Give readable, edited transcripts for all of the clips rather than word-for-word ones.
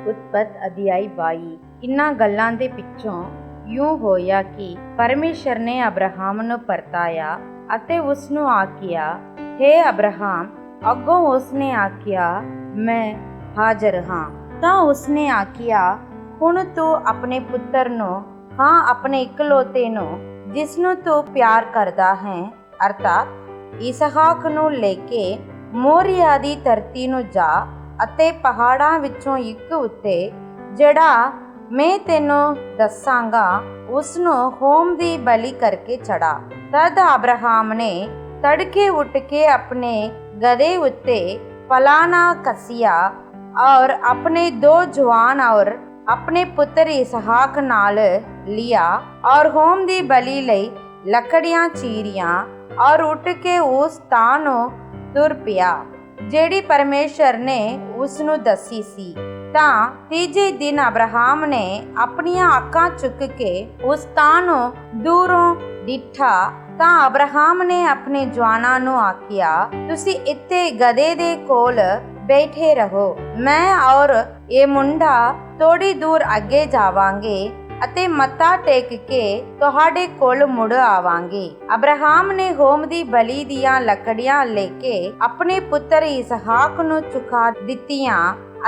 ਉਤਪਤ ਅਧਿਆਇ 22। ਇਨ੍ਹਾਂ ਗੱਲਾਂ ਦੇ ਪਿੱਛੋਂ ਯੂੰ ਹੋਇਆ ਕਿ ਪਰਮੇਸ਼ਰ ਨੇ ਅਬਰਾਹਮ ਨੂੰ ਪਰਤਾਇਆ ਅਤੇ ਉਸ ਨੂੰ ਆਖਿਆ, ਹੇ ਅਬਰਾਹਮ। ਅੱਗੋਂ ਉਸਨੇ ਆਖਿਆ, ਮੈਂ ਹਾਜ਼ਰ ਹਾਂ। ਤਾਂ ਉਸਨੇ ਆਖਿਆ, ਹੁਣ ਤੂੰ ਆਪਣੇ ਪੁੱਤਰ ਨੂੰ, ਹਾਂ ਆਪਣੇ ਇਕਲੌਤੇ ਨੂੰ, ਜਿਸ ਨੂੰ ਤੂੰ ਪਿਆਰ ਕਰਦਾ ਹੈ, ਅਰਥਾਤ ਇਸਹਾਕ ਨੂੰ ਲੈ ਕੇ ਮੋਰੀਆ ਦੀ ਧਰਤੀ ਨੂੰ ਜਾ ਅਤੇ ਪਹਾੜਾਂ ਵਿੱਚੋਂ ਇੱਕ ਉੱਤੇ, ਜਿਹੜਾ ਮੈਂ ਤੈਨੂੰ ਦੱਸਾਂਗਾ, ਉਸ ਨੂੰ ਹੋਮ ਦੀ ਬਲੀ ਕਰਕੇ ਚੜਾ। ਤਦ ਅਬਰਾਹਮ ਨੇ ਤੜਕੇ ਉੱਠ ਕੇ ਆਪਣੇ ਗਧੇ ਉੱਤੇ ਪਲਾਨਾ ਕੱਸਿਆ और अपने 2 जवान और अपने पुत्र इसहाक नाल लिया और होम दी बलि लई लकड़ियां चीरियां और उठ के उस स्थान ਨੂੰ ਤੁਰ ਪਿਆ ਜਿਹੜੀ ਪਰਮੇਸ਼ਰ ਨੇ ਉਸ ਨੂੰ ਦੱਸੀ ਸੀ। ਤਾਂ ਤੀਜੇ ਦਿਨ ਅਬਰਾਹਮ ਨੇ ਆਪਣੀਆਂ ਅੱਖਾਂ ਚੁੱਕ ਕੇ ਉਸ ਸਥਾਨ ਨੂੰ ਦੂਰੋਂ ਡਿੱਠਾ। ਤਾਂ ਅਬਰਾਹਮ ਨੇ ਆਪਣੇ ਜਵਾਨਾਂ ਨੂੰ ਆਖਿਆ, ਤੁਸੀਂ ਇੱਥੇ ਗਧੇ ਦੇ ਕੋਲ ਬੈਠੇ ਰਹੋ, ਮੈਂ ਔਰ ਇਹ ਮੁੰਡਾ ਥੋੜੀ ਦੂਰ ਅੱਗੇ ਜਾਵਾਂਗੇ ਅਤੇ ਮੱਥਾ ਟੇਕ ਕੇ ਤੁਹਾਡੇ ਕੋਲ ਮੁੜ ਆਵਾਂਗੇ। ਅਬਰਾਹਮ ਨੇ ਹੋਮ ਦੀ ਬਲੀ ਦੀਆਂ ਲੱਕੜੀਆਂ ਲੈ ਕੇ ਆਪਣੇ ਪੁੱਤਰ ਇਸਹਾਕ ਨੂੰ ਚੁਕਾ ਦਿੱਤੀਆਂ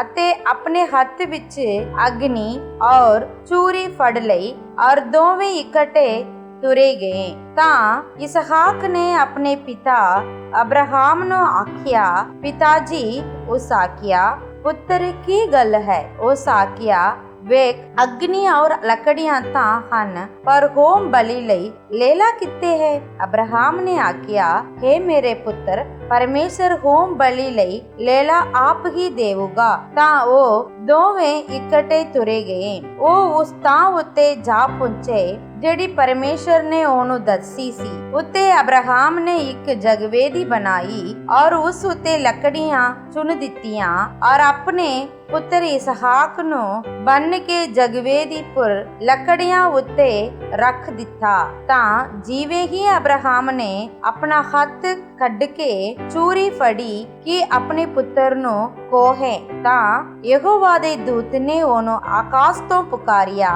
ਅਤੇ ਆਪਣੇ ਹੱਥ ਵਿੱਚ ਅਗਨੀ ਔਰ ਚੂਰੀ ਫੜ ਲਈ ਔਰ ਦੋਵੇਂ ਇਕੱਠੇ ਤੁਰੇ ਗਏ। ਤਾਂ ਇਸਹਾਕ ਨੇ ਆਪਣੇ ਪਿਤਾ ਅਬਰਾਹਮ ਨੂੰ ਆਖਿਆ, ਪਿਤਾ ਜੀ। ਉਸ ਆਖਿਆ, ਪੁੱਤਰ ਕੀ ਗੱਲ ਹੈ? ਉਸ ਆਖਿਆ, ਵੇਖ, ਅਗਨੀ ਔਰ ਲੱਕੜੀਆਂ ਤਾਂ ਹਨ, ਪਰ ਹੋਮ ਬਲੀ ਲਈ ਲੇਲਾ ਕਿੱਥੇ ਹੈ? ਅਬਰਾਹਮ ਨੇ ਆਖਿਆ, ਹੇ ਮੇਰੇ ਪੁੱਤਰ, ਪਰਮੇਸ਼ਰ ਹੋਮ ਬਲੀ ਲਈ ਲੇਲਾ ਆਪ ਹੀ ਦੇਊਗਾ। ਤਾਂ ਉਹ ਦੋਵੇਂ ਇਕੱਠੇ ਤੁਰੇ ਗਏ। ਉਹ ਉਸ ਥਾਂ ਉੱਤੇ ਜਾ ਪਹੁੰਚੇ ਜਿਹੜੀ ਪਰਮੇਸ਼ਰ ਨੇ ਉਹਨੂੰ ਦੱਸੀ ਸੀ। ਉੱਤੇ ਅਬਰਾਹਮ ਨੇ ਇੱਕ ਜਗਵੇਦੀ ਬਣਾਈ ਔਰ ਉਸ ਉੱਤੇ ਲੱਕੜੀਆਂ ਚੁਣ ਦਿੱਤੀਆਂ ਔਰ ਆਪਣੇ ਪੁੱਤਰ ਇਸਹਾਕ ਨੂੰ ਬੰਨ ਕੇ ਜਗਵੇਦੀ ਪੁਰ ਲੱਕੜੀਆਂ ਉੱਤੇ ਰੱਖ ਦਿੱਤਾ। ਤਾਂ ਜਿਵੇਂ ਹੀ ਅਬਰਾਹਮ ਨੇ ਆਪਣਾ ਹੱਥ ਕੱਢ ਕੇ ਚੂਰੀ ਫੜੀ ਕਿ ਆਪਣੇ ਪੁੱਤਰ ਨੂੰ ਕੋਹੇ, ਤਾਂ ਯਹੋਵਾ ਦੇ ਦੂਤ ਨੇ ਉਹਨੂੰ ਆਕਾਸ਼ ਤੋਂ ਪੁਕਾਰਿਆ,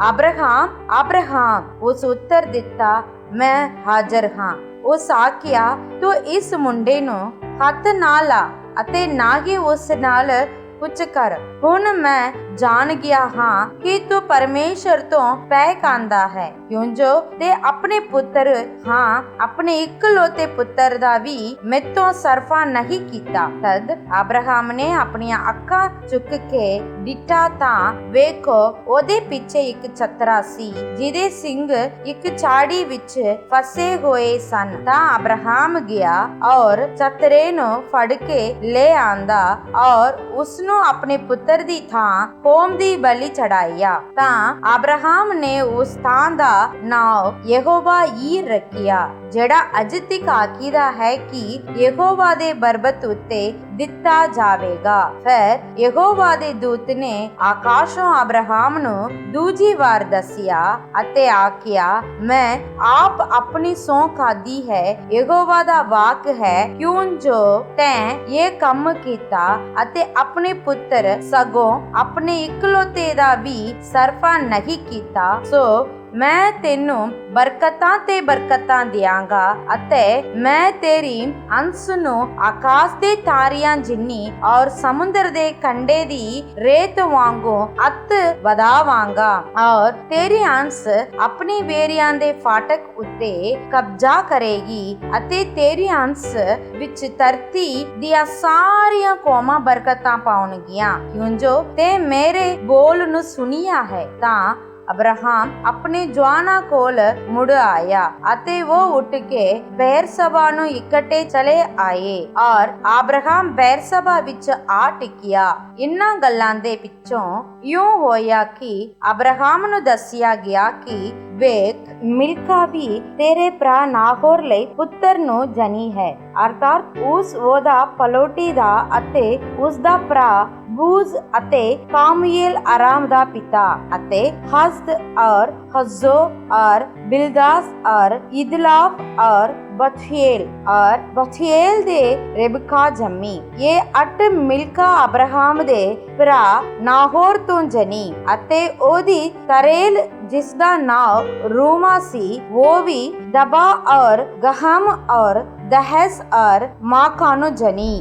ਅਬਰਾਹਮ, ਅਬਰਾਹਮ। ਉਸ ਉੱਤਰ ਦਿੱਤਾ, ਮੈਂ ਹਾਜ਼ਰ ਹਾਂ। ਉਸ ਆਖਿਆ, ਤੂੰ ਇਸ ਮੁੰਡੇ ਨੂੰ ਹੱਥ ਨਾ ਲਾ ਅਤੇ ਨਾ ਹੀ ਉਸ ਨਾਲ ਕੁਝ ਕਰ। ਹੁਣ ਮੈਂ ਜਾਣ ਗਿਆ ਹਾਂ ਕਿ ਤੂੰ ਪਰਮੇਸ਼ਰ ਤੋਂ ਪੈ ਖਾਂਦਾ ਹੈ, ਕਿਉਂ ਜੋ ਤੇ ਆਪਣੇ ਪੁੱਤਰ, ਹਾਂ ਆਪਣੇ ਇਕਲੌਤੇ ਪੁੱਤਰ ਦਾ ਵੀ ਮੈਥੋਂ ਸਰਫਾ ਨਹੀਂ ਕੀਤਾ। ਤਦ ਅਬਰਾਹਮ ਨੇ ਆਪਣੀਆਂ ਅੱਖਾਂ ਚੁੱਕ ਕੇ ਡਿੱਠਾ, ਤਾਂ ਵੇਖੋ, ਉਹਦੇ ਪਿੱਛੇ ਇੱਕ ਚਤਰਾ ਸੀ ਜਿਹਦੇ ਸਿੰਗ ਇੱਕ ਝਾੜੀ ਵਿੱਚ ਫਸੇ ਹੋਏ ਸਨ। ਤਾਂ ਅਬਰਾਹਮ ਗਿਆ ਔਰ ਚਤਰੇ ਨੂੰ ਫੜ ਕੇ ਲੈ ਆਂਦਾ ਔਰ ਉਸ ਨੂੰ ਆਪਣੇ ਪੁੱਤਰ ਦੀ ਥਾਂ ਹੋਮ ਦੀ ਬਲੀ ਚੜਾਇਆ। ਤਾਂ ਅਬਰਾਹਮ ਨੇ ਉਸ ਥਾਂ ਦਾ ਨਾਮ ਯਹੋਵਾ ਈਰ ਰੱਖਿਆ, ਜਿਹੜਾ ਅਜ ਤੱਕ ਆਖੀਦਾ ਹੈ ਕਿ ਯਹੋਵਾ ਦੇ ਪਰਬਤ ਉੱਤੇ ਦਿੱਤਾ ਜਾਵੇਗਾ। ਫਿਰ ਯਹੋਵਾ ਦੇ ਦੂਤ ਨੇ ਆਕਾਸ਼ੋਂ ਅਬਰਾਹਮ ਨੂੰ ਦੂਜੀ ਵਾਰ ਦੱਸਿਆ ਅਤੇ ਆਖਿਆ, ਮੈਂ ਆਪ ਆਪਣੀ ਸਹੁੰ ਖਾਦੀ ਹੈ, ਯਹੋਵਾ ਦਾ ਵਾਕ ਹੈ, ਕਿਉਂ ਜੋ ਤੈਂ ਇਹ ਕੰਮ ਕੀਤਾ ਅਤੇ ਆਪਣੇ ਪੁੱਤਰ ਸਗੋਂ ਆਪਣੇ ਇਕਲੌਤੇ ਦਾ ਵੀ ਸਰਫਾ ਨਹੀਂ ਕੀਤਾ, ਸੋ ਮੈਂ ਤੈਨੂੰ ਬਰਕਤਾਂ ਤੇ ਬਰਕਤਾਂ ਦਿਆਂਗਾ ਅਤੇ ਮੈਂ ਤੇਰੀ ਅੰਸ਼ ਨੂੰ ਆਕਾਸ਼ ਦੇ ਤਾਰਿਆਂ ਜਿੰਨੀ ਔਰ ਸਮੁੰਦਰ ਦੇ ਕੰਢੇ ਦੀ ਰੇਤ ਵਾਂਗੂ ਅੱਤ ਵਧਾਵਾਂਗਾ ਔਰ ਤੇਰੀ ਅੰਸ਼ ਆਪਣੀ ਬੇਰੀਆਂ ਦੇ ਫਾਟਕ ਉੱਤੇ ਕਬਜ਼ਾ ਕਰੇਗੀ ਅਤੇ ਤੇਰੀ ਅੰਸ਼ ਵਿੱਚ ਧਰਤੀ ਦੀਆਂ ਸਾਰੀਆਂ ਕੌਮਾਂ ਬਰਕਤਾਂ ਪਾਉਣਗੀਆਂ, ਕਿਉਂ ਜੋ ਤੇ ਮੇਰੇ ਬੋਲ ਨੂੰ ਸੁਣਿਆ ਹੈ। ਤਾਂ ਅਬਰਾਹਮ ਆਪਣੇ ਜਵਾਨਾਂ ਕੋਲ ਮੁੜ ਆਇਆ ਅਤੇ ਉਹ ਉੱਠ ਕੇ ਬੇਰਸਬਾ ਨੂੰ ਇਕੱਠੇ ਚਲੇ ਆਏ ਔਰ ਅਬਰਾਹਮ ਬੇਰਸਬਾ ਵਿੱਚ ਆ ਟਿਕਿਆ। ਇਨ੍ਹਾਂ ਗੱਲਾਂ ਦੇ ਪਿੱਛੋਂ ਯੂੰ ਹੋਇਆ ਕਿ ਅਬਰਾਹਮ ਨੂੰ ਦੱਸਿਆ ਗਿਆ ਕਿ ਵੇਖ, ਮਿਲਕਾ ਵੀ ਤੇਰੇ ਭਰਾ ਨਾਹੋਰ ਲਈ ਪੁੱਤਰ ਨੂੰ ਜਨੀ ਹੈ, ਅਰਥਾਤ ਉਸ ਉਹਦਾ ਪਲੋਟੀ ਦਾ ਅਤੇ ਉਸ ਦਾ ਭਰਾ ਬੂਜ਼ ਅਤੇ ਕਾਮੂਏਲ ਆਰਾਮ ਦਾ ਪਿਤਾ ਅਤੇ ਹਸਦ ਔਰ ਹਜ਼ੋ ਔਰ ਬਿਲਦਾਸ ਔਰ ਇਦਲਾਫ ਔਰ बथुएल और बथुएल दे रेबका जम्मी। ये 8 मिलका अब्राहम दे भरा नाहोर तो जनी अते ओदी तरेल जिसदा नाव रूमा सी वो भी दबा और गहम और दहस और माकानो जनी।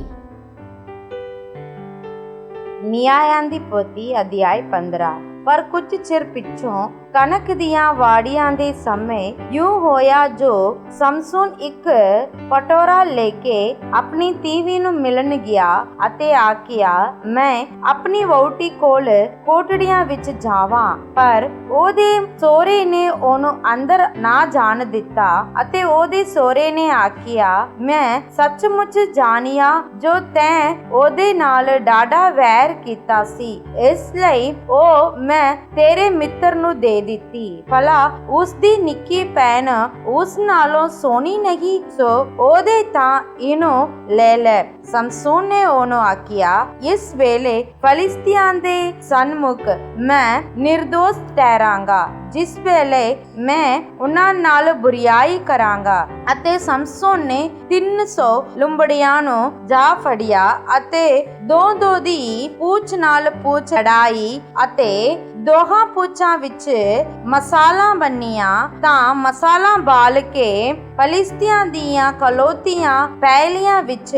न्यायां दी पोथी अध्याय 15। पर कुछ चिर पिछों कनक दियां वाड़ियां दे समय यूं होया जो समसून एक पटोरा लेके अपनी तीवी नु मिलन गया अते आखिया मैं अपनी वहुटी कोल कोटड़ियां विच जावां। पर ओदे सोरे ने ओनु अंदर ना जान दिता अते ओदे सोरे ने आखिया मैं सचमुच जानिया जो तैं ओदे नाल डाडा वैर कीता सी, इसलिए ओ मैं तेरे मित्र नु दे दिती। भला उस दी निक्की भैन उस नालों सोनी नहीं, सो ओदे तां इनो ले ले। समसून ने ओनु आखिया इस वेले फलिस्तियां दे सन्मुख मैं निर्दोष ठहरांगा, जिस वेले मैं उन्हां नाल बुरियाई करांगा। अते समसून ने 300 लुंबड़ियां नु जा फड़िया अते दो दी पूछ नाल पूछ अड़ाई अते दोहां पूछां विच मसाला बन्निया तां मसाला बाल के फलिस्तियां दियां कलोतियां पैलियां विच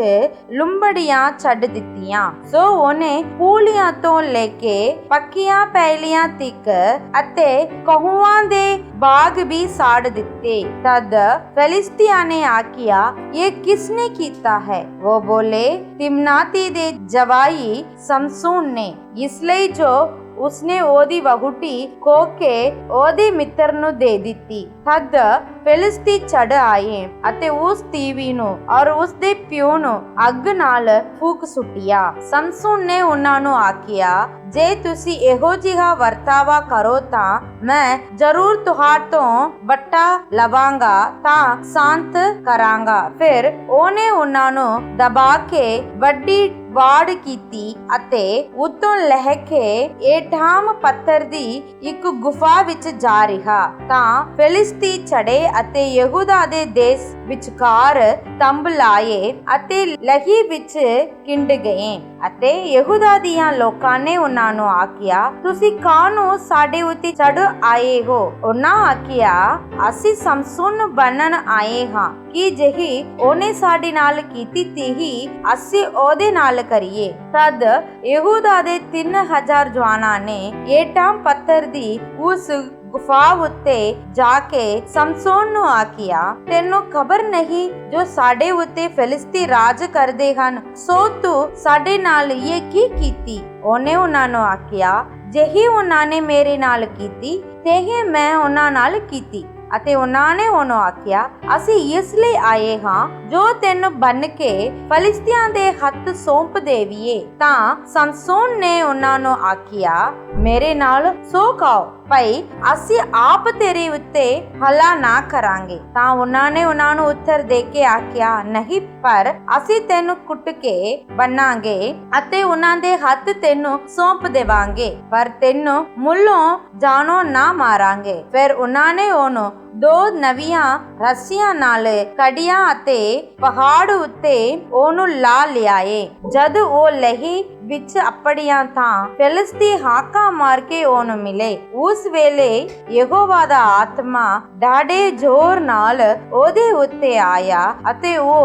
लुंबड़ियां छड़ दित्तियां। सो ओने पूलियां तो लेके पक्कियां पैलियां तिक अते कहुआं दे बाग भी साड़ दिते। तद फलिस्तियां ने आखिया ये किसने कीता है? वो बोले तिम्नाती दे जवाई समसून ने, इसलिए जो उसने ओदी वहुटी खो के ओदे मित्र नु दे दिती। तद फिलिस्ती चढ़ आए अते उस तीवी नु और उस दे प्यो नु अग नाल फूक सुटिया। समसून ने उन्हां नु आखिया जे तुसी एहो जिहा वर्तावा करो तां मैं जरूर तुहार तो बट्टा लवांगा तां शांत करांगा। फिर ओने उन्हां नु दबा के वड्डी वाड़ कीती अते उतों लह के एठाम पत्थर दी एक गुफा विच जा रिहा तां फिलिस्ती चढ़े अते यहूदा दे देश विचकार तंब लाए अते लही विच किंड गए। अते यहूदा दियां लोकां ने उन्हां नु आखिया तुसी काहनों साडे उते चढ़ आए हो? उन्हां आखिया असी समसून बनन आए हां कि जही ओने साडे नाल कीती तिही असी ओदे नाल करिए। तद यहूदा दे 3000 जवानां ने एटाम पत्थर दी उस गुफा उत्ते जाके समसून नु आखिया तेनों खबर नहीं जो साडे उत्ते फिलिस्ती राज करदे हन, सो तू साडे नाल ये की कीती? ओने उन्हां नु आखिया जेही उन्हां ने मेरे नाल कीती तेही मैं उन्हां नाल कीती। अते उन्हां ने ओनु आखिया असी इसलिए आए हां जो तेन बन के फलिस्तियां दे हथ सौंप देवीए। तां समसून ने उन्हां नु आखिया मेरे नाल सो खाओ भाई असी आप तेरे उत्ते हला ना करांगे। तां उन्हां ने उन्हां नु उत्तर दे के आखिया नहीं, पर असी तेनु कुट के बनांगे अते उन्हां दे हथ तेनु सौंप देवांगे, पर तेनु मुल्लों जानो ना मारांगे। फिर उन्हां ने ओनु 2 नवियां रस्सियां नाल कड़ियां अते पहाड़ उत्ते ओनु ला लियाए। जद ओ लही विच अपड़ियां तां फिलिस्ती हाका मार के ओनु मिले। उस वेले यहोवा दा आत्मा डाडे जोर नाल ओदे उत्ते आया अते ओ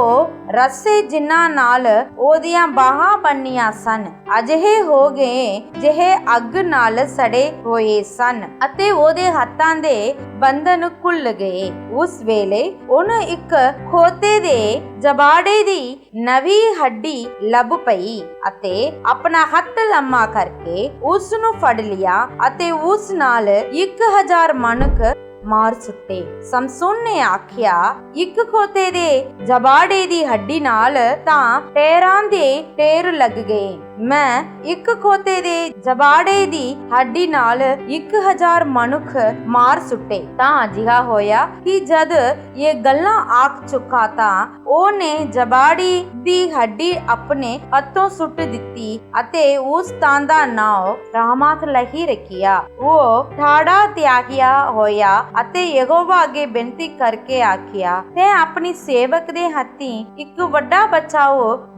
रस्से जिन्हां नाल ओदियां बाहां बन्नियां सन अजहे हो गए जेहे अग नाल सड़े होए सन अते ओदे हत्थां दे बंधन खुल गए। उस वेले ओनु एक खोते दे जबाड़े दी नवी हड्डी लब पई अते अपना हथ लम्मा करके उस नु फड़ लिया अते उस नाल 1000 मनुख मार सुट्टे। समसून ने आखिया एक खोते दे जबाड़े दी हड्डी नाल तां टेरां दे टेर लग गए ਮੈਂ ਇੱਕ ਖੋਤੇ ਦੇ ਜਬਾੜੇ ਦੀ ਹੱਡੀ ਨਾਲ 1000 ਮਨੁੱਖ ਮਾਰ ਸੁੱਟੇ। ਤਾਂ ਅਜਿਹਾ ਹੋਇਆ ਕਿ ਜਦ ਇਹ ਗੱਲਾਂ ਆਖ ਚੁੱਕਾ ਤਾਂ ਉਹਨੇ ਜਬਾੜੀ ਦੀ ਹੱਡੀ ਆਪਣੇ ਹੱਥੋਂ ਸੁੱਟ ਦਿੱਤੀ ਅਤੇ ਉਸ ਥਾਂ ਦਾ ਨਾਮ ਰਾਮਾਥਲਹੀ ਰੱਖਿਆ। ਉਹ ਠਾੜਾ ਤਿਆਗਿਆ ਹੋਇਆ ਅਤੇ ਯਹੋਵਾ ਅੱਗੇ ਬੇਨਤੀ ਕਰਕੇ ਆਖਿਆ, ਤੇ ਆਪਣੀ ਸੇਵਕ ਦੇ ਹੱਥੀਂ ਇੱਕ ਵੱਡਾ ਬੱਚਾ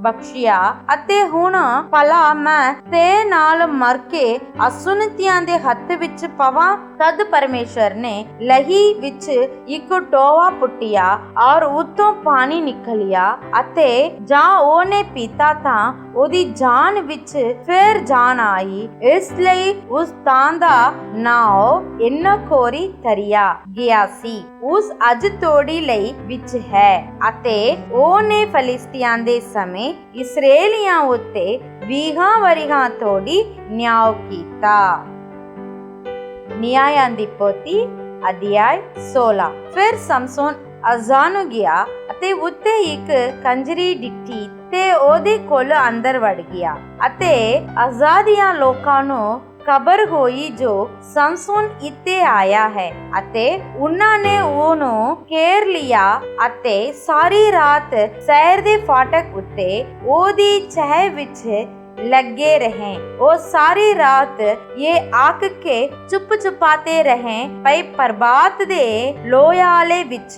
ਬਖਸ਼ਿਆ ਅਤੇ ਹੁਣ ਭਲਾ ਮੈਂ ਤੇ ਨਾਲ ਮਰ ਕੇ ਅਸੁਨਤੀਆਂ ਦੇ ਹੱਥ ਵਿੱਚ ਪਵਾਂ। ਤਦ ਪਰਮੇਸ਼ਰ ਨੇ ਲਹੀ ਵਿੱਚ ਇੱਕ ਟੋਆ ਪੁੱਟਿਆ ਔਰ ਉਤੋਂ ਪਾਣੀ ਨਿਕਲਿਆ ਅਤੇ ਜਾਂ ਉਹਨੇ ਪੀਤਾ ਤਾਂ ਉਹਦੀ ਜਾਨ ਵਿੱਚ ਫਿਰ ਜਾਨ ਆਈ। ਇਸ ਲਈ ਉਸ ਥਾਂ ਦਾ ਨਾਮ ਇਨਖੋਰੀ ਧਰਿਆ ਗਿਆ ਸੀ। ਉਸ ਅੱਜ ਤੋੜੀ ਲਈ ਵਿੱਚ ਹੈ ਅਤੇ ਉਹਨੇ ਫਲਿਸਤੀਆਂ ਦੇ ਸਮੇਂ ਇਸਰਾਏਲੀਆਂ ਉੱਤੇ 20 ਵਰ੍ਹਿਆਂ ਤੋੜੀ ਨਿਆਂ ਕੀਤਾ। ਨਿਆਂਆਂ ਦੀ ਪੋਥੀ ਅਧਿਆਇ 16। ਫਿਰ ਸਮਸੋਨ ਅਜ਼ਾ ਨੂੰ ਗਿਆ ਅਤੇ ਉੱਤੇ ਇੱਕ ਕੰਜਰੀ ਡਿੱਠੀ ਤੇ ਉਹਦੇ ਕੋਲ ਅੰਦਰ ਵੜ ਗਿਆ ਅਤੇ ਅਜ਼ਾ ਦੀਆਂ ਲੋਕਾਂ ਨੂੰ ਖਬਰ ਹੋਈ ਜੋ ਸਮਸੋਨ ਇੱਥੇ ਆਇਆ ਹੈ ਅਤੇ ਉਹਨਾਂ ਨੇ ਉਹਨੂੰ ਘੇਰ ਲਿਆ ਅਤੇ ਸਾਰੀ ਰਾਤ ਸ਼ਹਿਰ ਦੇ ਫਾਟਕ ਉੱਤੇ ਉਹਦੀ ਚਾਹ ਵਿੱਚ ਲੱਗੇ ਰਹੇ। ਉਹ ਸਾਰੀ ਰਾਤ ਇਹ ਆਖ ਕੇ ਚੁੱਪ ਚੁਪਾਤੇ ਰਹੇ ਪਈ ਪ੍ਰਭਾਤ ਦੇ ਲੋਹਾਲੇ ਵਿੱਚ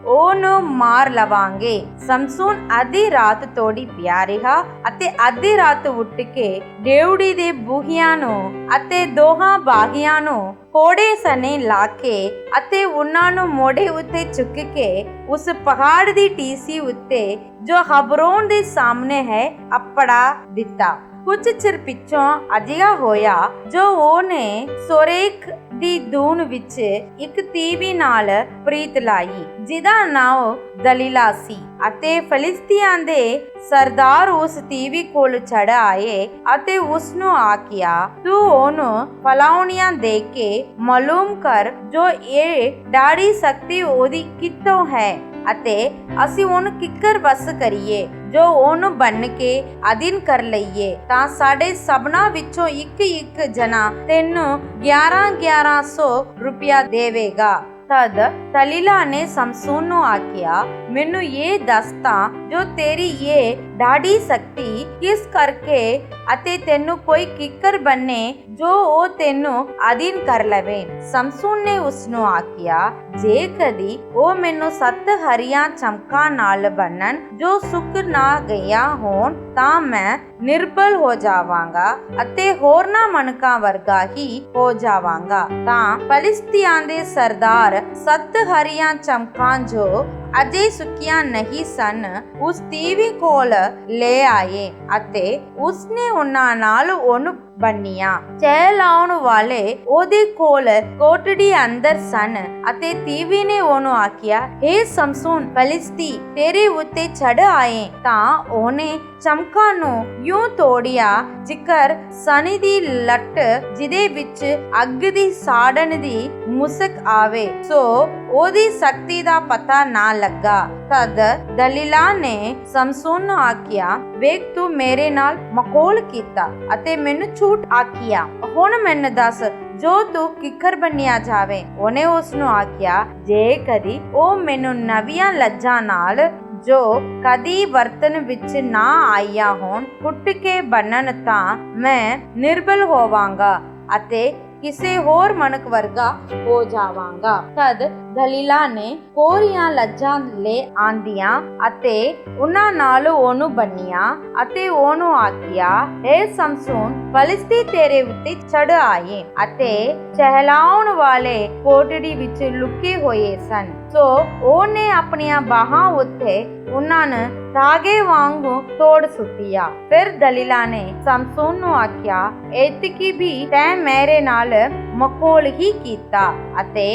ਉਹਨੂੰ ਮਾਰ ਲਵਾਂਗੇ। ਸਮਸੋਨ ਅੱਧੀ ਰਾਤ ਤੋੜੀ ਪਿਆ ਰਿਹਾ ਅਤੇ ਅੱਧੀ ਰਾਤ ਉੱਠ ਕੇ ਡੇਉੜੀ ਦੇ ਬੂਹਿਆਂ ਨੂੰ ਅਤੇ ਦੋਹਾਂ ਬਾਗੀਆਂ ਨੂੰ ਕੋੜੇ ਸਨੇ ਲਾ ਕੇ ਅਤੇ ਉਹਨਾਂ ਨੂੰ ਮੋਢੇ ਉੱਤੇ ਚੁੱਕ ਕੇ ਉਸ ਪਹਾੜ ਦੀ ਟੀਸੀ ਉੱਤੇ ਜੋ ਹਬਰੋਨ ਦੇ ਸਾਹਮਣੇ ਹੈ ਅੱਪੜਾ ਦਿੱਤਾ। ਕੁਝ ਚਿਰ ਪਿੱਛੋਂ ਅਜਿਹਾ ਹੋਇਆ ਜੋ ਉਹਨੇ ਸੋਰੇਖ ਦੀ ਦੂਨ ਵਿੱਚ ਇੱਕ ਤੀਵੀ ਨਾਲ ਪ੍ਰੀਤ ਲਾਈ ਜਿਹਦਾ ਨਾਮ ਦਲੀਲਾ ਸੀ ਅਤੇ ਫਲਿਸਤੀਆਂ ਦੇ ਸਰਦਾਰ ਉਸ ਤੀਵੀ ਕੋਲ ਚੜ ਆਏ ਅਤੇ ਉਸ ਨੂੰ ਆਖਿਆ, ਤੂੰ ਉਹਨੂੰ ਫਲਾਉਣੀਆਂ ਦੇ ਕੇ ਮਾਲੂਮ ਕਰ ਜੋ ਇਹ ਡਾੜੀ ਸਕਤੀ ਉਹਦੀ ਕਿੱਥੋਂ ਹੈ ਅਤੇ ਅਸੀਂ ਉਹਨੂੰ ਕਿੱਕਰ ਵਸ ਕਰੀਏ ਜੋ ਉਹਨੂੰ ਬੰਨ ਕੇ ਅਧੀਨ ਕਰ ਲਈਏ ਤਾਂ ਸਾਡੇ ਸਭਨਾਂ ਵਿੱਚੋਂ ਇੱਕ ਜਣਾ ਤੈਨੂੰ 1100 ਰੁਪਇਆ ਦੇਵੇਗਾ। ਤਦ ਦਲੀਲਾ ਨੇ ਸਮਸੋਨ ਨੂੰ ਆਖਿਆ, ਮੈਨੂੰ ਇਹ ਦੱਸ ਤਾਂ ਜੋ ਤੇਰੀ ਇਹ ਡਾਢੀ ਸ਼ਕਤੀ ਕਿਸ ਕਰਕੇ ਅਤੇ ਤੈਨੂੰ ਕੋਈ ਕਿੱਕਰ ਬੰਨੇ ਜੋ ਉਹ ਤੈਨੂੰ ਅਧੀਨ ਕਰ ਲਵੇ। ਸਮਸੋਨ ਨੇ ਉਸ ਨੂੰ ਆਖਿਆ, ਜੇ ਕਦੀ ਉਹ ਮੈਨੂੰ 7 ਹਰੀਆਂ ਚਮਕਾਂ ਨਾਲ ਬੰਨਣ ਜੋ ਸੁੱਕ ਨਾ ਗਿਆ ਹੋਣ ਤਾਂ ਮੈਂ ਨਿਰਬਲ ਹੋ ਜਾਵਾਂਗਾ ਅਤੇ ਹੋਰਨਾਂ ਮਨਕਾਂ ਵਰਗਾ ਹੀ ਹੋ ਜਾਵਾਂਗਾ। ਤਾਂ ਫਲਿਸਤੀਆਂ ਦੇ ਸਰਦਾਰ 7 ਹਰੀਆਂ ਚਮਕਾਂ ਜੋ ਅਜੇ ਸੁੱਕੀਆਂ ਨਹੀਂ ਸਨ ਉਸ ਤੀਵੀ ਕੋਲ ਲੈ ਆਏ ਅਤੇ ਉਸਨੇ ਉਹਨਾਂ ਨਾਲ ਉਹਨੂੰ ਬੰਨਿਆ। ਚਾਹ ਲਾਉਣ ਵਾਲੇ ਉਹਦੇ ਕੋਲ ਕੋਟੜੀ ਅੰਦਰ ਸਨ ਅਤੇ ਤੀਵੀ ਨੇ ਉਹਨੂੰ ਆਖਿਆ, ਹੇ ਸਮਸੋਨ ਫਲਿਸਤੀ ਤੇਰੇ ਉੱਤੇ ਚੜ ਆਏ। ਤਾਂ ਉਹਨੇ ਚਮਕਾਂ ਨੂੰ ਯੂੰ ਤੋੜਿਆ ਜਿਕਰ ਸਣੀ ਦੀ ਲੱਟ ਜਿਹਦੇ ਵਿੱਚ ਅੱਗ ਦੀ ਸਾੜਨ ਦੀ ਮੁਸਕ ਆਵੇ, ਸੋ ਉਹਦੀ ਸ਼ਕਤੀ ਦਾ ਪਤਾ ਨਾ ਲੱਗਾ। ਤਦ ਦਲੀਲਾ ਨੇ ਸਮਸੋਨ ਨੂੰ ਆਖਿਆ, ਵੇਖ ਤੂੰ ਮੇਰੇ ਨਾਲ ਮਖੌਲ ਕੀਤਾ ਅਤੇ ਮੈਨੂੰ ਝੂਠ ਆਖਿਆ। ਹੁਣ ਮੈਨੂੰ ਦੱਸ ਜੋ ਤੂੰ ਕਿੱਕਰ ਬੰਨਿਆ ਜਾਵੇ। ਉਹਨੇ ਉਸ ਨੂੰ ਆਖਿਆ, ਜੇ ਕਦੀ ਉਹ ਮੈਨੂੰ ਨਵੀਆਂ ਲੱਜਾਂ ਨਾਲ ਜੋ ਕਦੀ ਵਰਤਨ ਵਿੱਚ ਨਾ ਆਈਆਂ ਹੋਣ ਕੁੱਟ ਕੇ ਬੰਨਣ ਤਾਂ ਮੈਂ ਨਿਰਬਲ ਹੋਵਾਂਗਾ ਅਤੇ ਕਿਸੇ ਹੋਰ ਮਨੁੱਖ ਵਰਗਾ ਹੋ ਜਾਵਾਂਗਾ। ਤਦ ਦਲੀਲਾ ਨੇ ਕੋਰੀਆਂ ਲੱਜਾਂ ਲੈ ਆਂਦੀਆਂ ਅਤੇ ਉਹਨਾਂ ਨਾਲ ਉਹਨੂੰ ਬੰਨਿਆ ਅਤੇ ਉਹਨੂੰ ਆਖਿਆ, ਹੇ ਸਮਸੋਨ ਫਲਿਸਤੀ ਤੇਰੇ ਉੱਤੇ ਚੜ ਆਏ ਅਤੇ ਚਹਿਲਾਉਣ ਵਾਲੇ ਕੋਟੜੀ ਵਿੱਚ ਲੁਕੇ ਹੋਏ ਸਨ। ਸੋ ਉਹਨੇ ਆਪਣੀਆਂ ਬਾਹਾਂ ਉੱਤੇ ਉਹਨਾਂ ਨੂੰ ਧਾਗੇ ਵਾਂਗੂ ਤੋੜ ਸੁੱਟਿਆ। ਫਿਰ ਦਲੀਲਾ ਨੇ ਸਮਸੋਨ ਨੂੰ ਆਖਿਆ, ਐਤਕੀ ਵੀ ਤੈਂ ਮੇਰੇ ਨਾਲ ਮਖੌਲ ਹੀ ਕੀਤਾ ਅਤੇ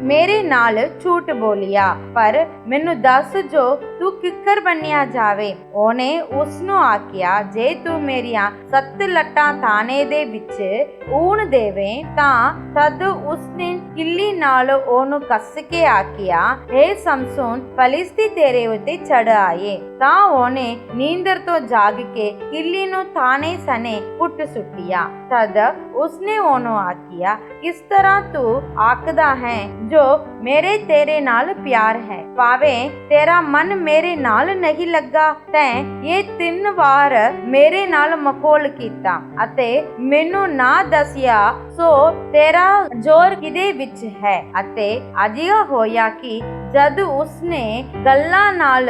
ਮੇਰੇ ਨਾਲ ਝੂਠ ਬੋਲਿਆ। ਪਰ ਮੈਨੂੰ ਦੱਸ ਜੋ ਤੂੰ ਕਿੱਕਰ ਬੰਨਿਆ ਜਾਵੇ। ਉਹਨੇ ਉਸ ਨੂੰ ਆਖਿਆ, ਜੇ ਤੂੰ ਮੇਰੀਆਂ 7 ਲੱਟਾਂ ਥਾਣੇ ਦੇ ਵਿੱਚ ਊਣ ਦੇਵੇਂ ਤਾਂ। ਤਦ ਉਸਨੇ ਕਿੱਲੀ ਨਾਲ ਉਹਨੂੰ ਕੱਸ ਕੇ ਆਖਿਆ, ਹੇ ਸਮਸੋਨ, ਫਲਿਸਤੀ ਤੇਰੇ ਉੱਤੇ ਚੜ ਆਏ। ਤਾਂ ਉਹਨੇ ਨੀਂਦਰ ਤੋਂ ਜਾਗ ਕੇ ਕਿੱਲੀ ਨੂੰ ਥਾਣੇ ਸਣੇ ਪੁੱਟ ਸੁੱਟਿਆ। ਤਦ ਉਸਨੇ ਉਹਨੂੰ ਆਖਿਆ, ਕਿਸ ਤਰ੍ਹਾਂ ਤੂੰ ਆਖਦਾ ਹੈ ਜੋ ਮੇਰੇ ਤੇਰੇ ਨਾਲ ਪਿਆਰ ਹੈ, ਭਾਵੇਂ ਤੇਰਾ ਮਨ ਮੇਰੇ ਨਾਲ ਨਹੀਂ ਲੱਗਾ। ਤੈਂ ਇਹ 3 ਵਾਰ ਮੇਰੇ ਨਾਲ ਮਖੌਲ ਕੀਤਾ ਅਤੇ ਮੈਨੂੰ ਨਾ ਦੱਸਿਆ, ਸੋ ਤੇਰਾ ਜ਼ੋਰ ਕਿਹਦੇ ਵਿੱਚ ਹੈ। ਅਤੇ ਅਜਿਹਾ ਹੋਇਆ ਕਿ ਜਦ ਉਸਨੇ ਗੱਲਾਂ ਨਾਲ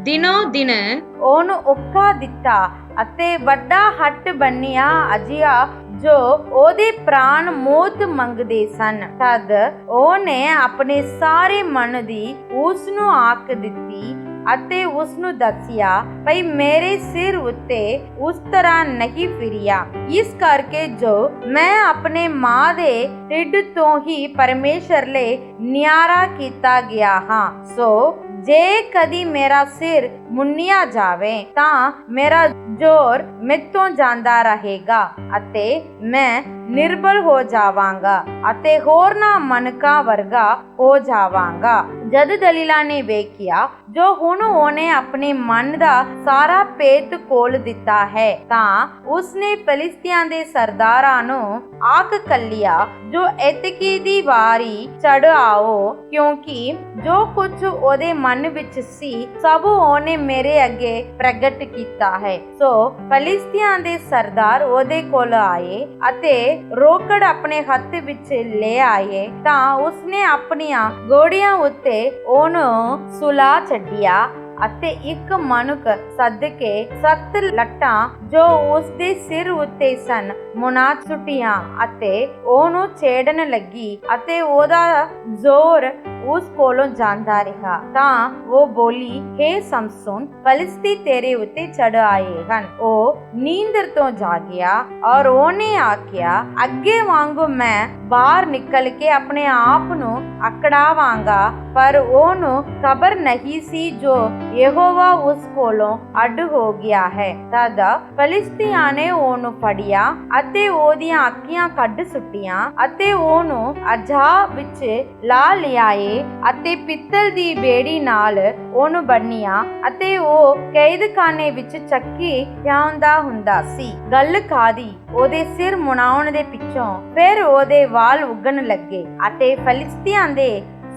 ਦਿਨੋਂ ਦਿਨ ਉਹਨੂੰ ਔਖਾ ਦਿੱਤਾ ਅਤੇ ਵੱਡਾ ਹੱਟ ਬੰਨਿਆ ਅਜਿਹਾ ਜੋ ਉਹਦੇ ਪ੍ਰਾਣ ਮੌਤ ਮੰਗਦੇ ਸਨ, ਤਦ ਉਹਨੇ ਆਪਣੇ ਸਾਰੇ ਮਨ ਦੀ ਉਸ ਨੂੰ ਆਖ ਦਿੱਤੀ ਅਤੇ ਉਸ ਨੂੰ ਦੱਸਿਆ, ਭਈ ਮੇਰੇ ਸਿਰ ਉੱਤੇ ਉਸ ਤਰ੍ਹਾਂ ਨਹੀਂ ਫਿਰਿਆ। ਇਸ ਕਰਕੇ ਜੋ ਮੈਂ ਆਪਣੇ ਮਾਂ ਦੇ ਢਿੱਡ ਤੋਂ ਹੀ ਪਰਮੇਸ਼ਰ ਲਈ ਨਿਆਰਾ ਕੀਤਾ ਗਿਆ ਹਾਂ, ਸੋ ਜੇ ਕਦੀ ਮੇਰਾ ਸਿਰ ਮੁੰਨਿਆ ਜਾਵੇ ਤਾਂ ਮੇਰਾ ਜ਼ੋਰ ਮੈਥੋਂ ਜਾਂਦਾ ਰਹੇਗਾ ਅਤੇ ਮੈਂ ਨਿਰਬਲ ਹੋ ਜਾਵਾਂਗਾ ਅਤੇ ਹੋਰਨਾਂ ਮਨਕਾਂ ਵਰਗਾ ਹੋ ਜਾਵਾਂਗਾ। ਜਦ ਦਲੀਲਾ ਨੇ ਵੇਖਿਆ ਜੋ ਹੁਣ ਉਹਨੇ ਆਪਣੇ ਮਨ ਦਾ ਸਾਰਾ ਭੇਤ ਖੋਲ ਦਿੱਤਾ ਹੈ, ਤਾਂ ਉਸਨੇ ਫਲਿਸਤੀਆਂ ਦੇ ਸਰਦਾਰਾਂ ਨੂੰ ਆਖ ਕੱਲਿਆ, ਜੋ ਐਤਕੀ ਦੀ ਵਾਰੀ ਚੜ ਆਓ, ਕਿਉਂਕਿ ਜੋ ਕੁਝ ਉਹਦੇ ਮਨ ਵਿੱਚ ਸੀ ਸਭ ਉਹਨੇ ਮੇਰੇ ਅੱਗੇ ਪ੍ਰਗਟ ਕੀਤਾ ਹੈ। ਸੋ ਫਲਿਸਤੀਆਂ ਦੇ ਸਰਦਾਰ ਉਹਦੇ ਕੋਲ ਆਏ ਅਤੇ ਰੋਕੜ ਆਪਣੇ ਹੱਥ ਵਿੱਚ ਲੈ ਆਏ, ਤਾਂ ਉਸਨੇ ਆਪਣੀਆਂ ਗੋੜੀਆਂ ਉੱਤੇ ਉਹਨੂੰ ਸੁਲਾ ਛੱਡਿਆ ਅਤੇ ਇੱਕ ਮਨੁੱਖ ਸੱਦ ਕੇ 7 ਲੱਟਾਂ ਜੋ ਉਸਦੇ ਸਿਰ ਉੱਤੇ ਸਨ ਮੁਨਾ ਸੁੱਟੀਆਂ ਅਤੇ ਉਹਨੂੰ ਛੇੜਨ ਲੱਗੀ ਅਤੇ ਉਹਦਾ ਜ਼ੋਰ ਉਸ ਕੋਲੋਂ ਜਾਂਦਾ ਰਿਹਾ। ਤਾਂ ਉਹ ਬੋਲੀ, ਹੇ ਸਮਸੋਨ, ਫਲਿਸਤੀ ਤੇਰੇ ਉੱਤੇ ਚੜ ਆਏ ਹਨ। ਉਹ ਨੀਂਦਰ ਤੋਂ ਜਾਗਿਆ ਔਰ ਉਹਨੇ ਆਖਿਆ, ਅੱਗੇ ਵਾਂਗੂ ਮੈਂ ਬਾਹਰ ਨਿਕਲ ਕੇ ਆਪਣੇ ਆਪ ਨੂੰ ਅਕੜਾਵਾਂਗਾ। ਪਰ ਉਹਨੂੰ ਖਬਰ ਨਹੀਂ ਸੀ ਜੋ ਯਹੋਵਾ ਉਸ ਕੋਲੋਂ ਅੱਡ ਹੋ ਗਿਆ ਹੈ। ਤਦ ਫਲਿਸਤੀਆਂ ਨੇ ਉਹਨੂੰ ਫੜਿਆ ਅਤੇ ਉਹਦੀਆਂ ਅੱਖੀਆਂ ਕੱਢ ਸੁੱਟੀਆਂ ਅਤੇ ਉਹਨੂੰ ਅਜਾਬ ਵਿੱਚ ਲਾ ਲਿਆਏ ਅਤੇ ਪਿੱਤਲ ਦੀ ਬੇੜੀ ਨਾਲ ਉਹਨੂੰ ਬੰਨਿਆ ਅਤੇ ਉਹ ਕੈਦਖਾਨੇ ਵਿੱਚ ਚੱਕੀ ਜਾਂਦਾ ਹੁੰਦਾ ਸੀ। ਗੱਲ ਕਾਦੀ ਉਹਦੇ ਸਿਰ ਮੁਨਾਉਣ ਦੇ ਪਿੱਛੋਂ ਫਿਰ ਉਹਦੇ ਵਾਲ ਉੱਗਣ ਲੱਗੇ ਅਤੇ ਫਲਿਸਤੀਆਂ ਦੇ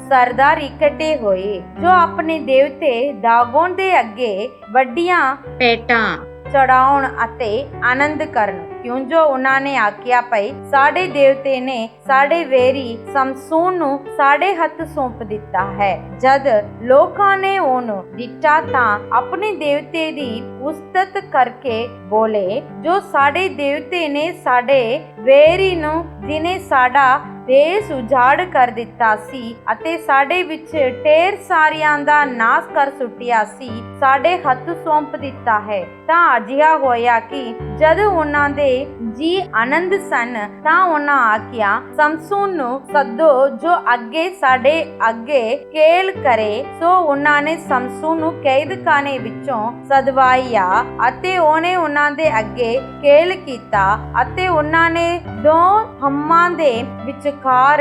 ਸਰਦਾਰ ਇਕੱਠੇ ਹੋਏ ਜੋ ਆਪਣੇ ਦੇਵਤੇ ਦਾਗੋਨ ਦੇ ਅੱਗੇ ਵੱਡੀਆਂ ਭੇਟਾਂ ਚੜਾਉਣ ਅਤੇ ਆਨੰਦ ਕਰਨ, ਕਿਉਂ ਜੋ ਉਹਨਾਂ ਨੇ ਆਖਿਆ, ਭਈ ਸਾਡੇ ਦੇਵਤੇ ਨੇ ਸਾਡੇ ਵੈਰੀ ਸਮਸੋਨ ਨੂੰ ਸਾਡੇ ਹੱਥ ਸੌਂਪ ਦਿੱਤਾ ਹੈ। ਜਦ ਲੋਕਾਂ ਨੇ ਉਹਨੂੰ ਦਿੱਤਾ ਤਾਂ ਆਪਣੇ ਦੇਵਤੇ ਦੀ ਉਸਤਤ ਕਰਕੇ ਬੋਲੇ, ਜੋ ਸਾਡੇ ਦੇਵਤੇ ਨੇ ਸਾਡੇ ਵੈਰੀ ਨੂੰ, ਜਿਨੇ ਸਾਡਾ ਦੇਸ਼ ਉਜਾੜ ਕਰ ਦਿੱਤਾ ਸੀ ਅਤੇ ਸਾਡੇ ਵਿੱਚ ਢੇਰ ਸਾਰਿਆਂ ਦਾ ਨਾਸ ਕਰ ਸੁੱਟਿਆ ਸੀ, ਸਾਡੇ ਹੱਥ ਸੌਂਪ ਦਿੱਤਾ ਹੈ। ਤਾਂ ਅਜਿਹਾ ਹੋਇਆ ਕਿ ਜਦ ਉਹਨਾਂ ਦੇ ਜੀ ਆਨੰਦ ਸਨ ਤਾਂ ਉਹਨਾਂ ਆਖਿਆ, ਸਮਸੋਨ ਨੂੰ ਸੱਦੋ ਜੋ ਅੱਗੇ ਸਾਡੇ ਅੱਗੇ ਕੇਲ ਕਰੇ। ਸੋ ਉਹਨਾਂ ਨੇ ਸਮਸੋਨ ਨੂੰ ਕੈਦਖਾਨੇ ਵਿੱਚੋਂ ਸਦਵਾਇਆ ਅਤੇ ਉਹਨੇ ਉਹਨਾਂ ਦੇ ਅੱਗੇ ਕੇਲ ਕੀਤਾ ਅਤੇ ਉਹਨਾਂ ਨੇ 2 ਹੰਮਾਂ ਦੇ ਵਿਚਕਾਰ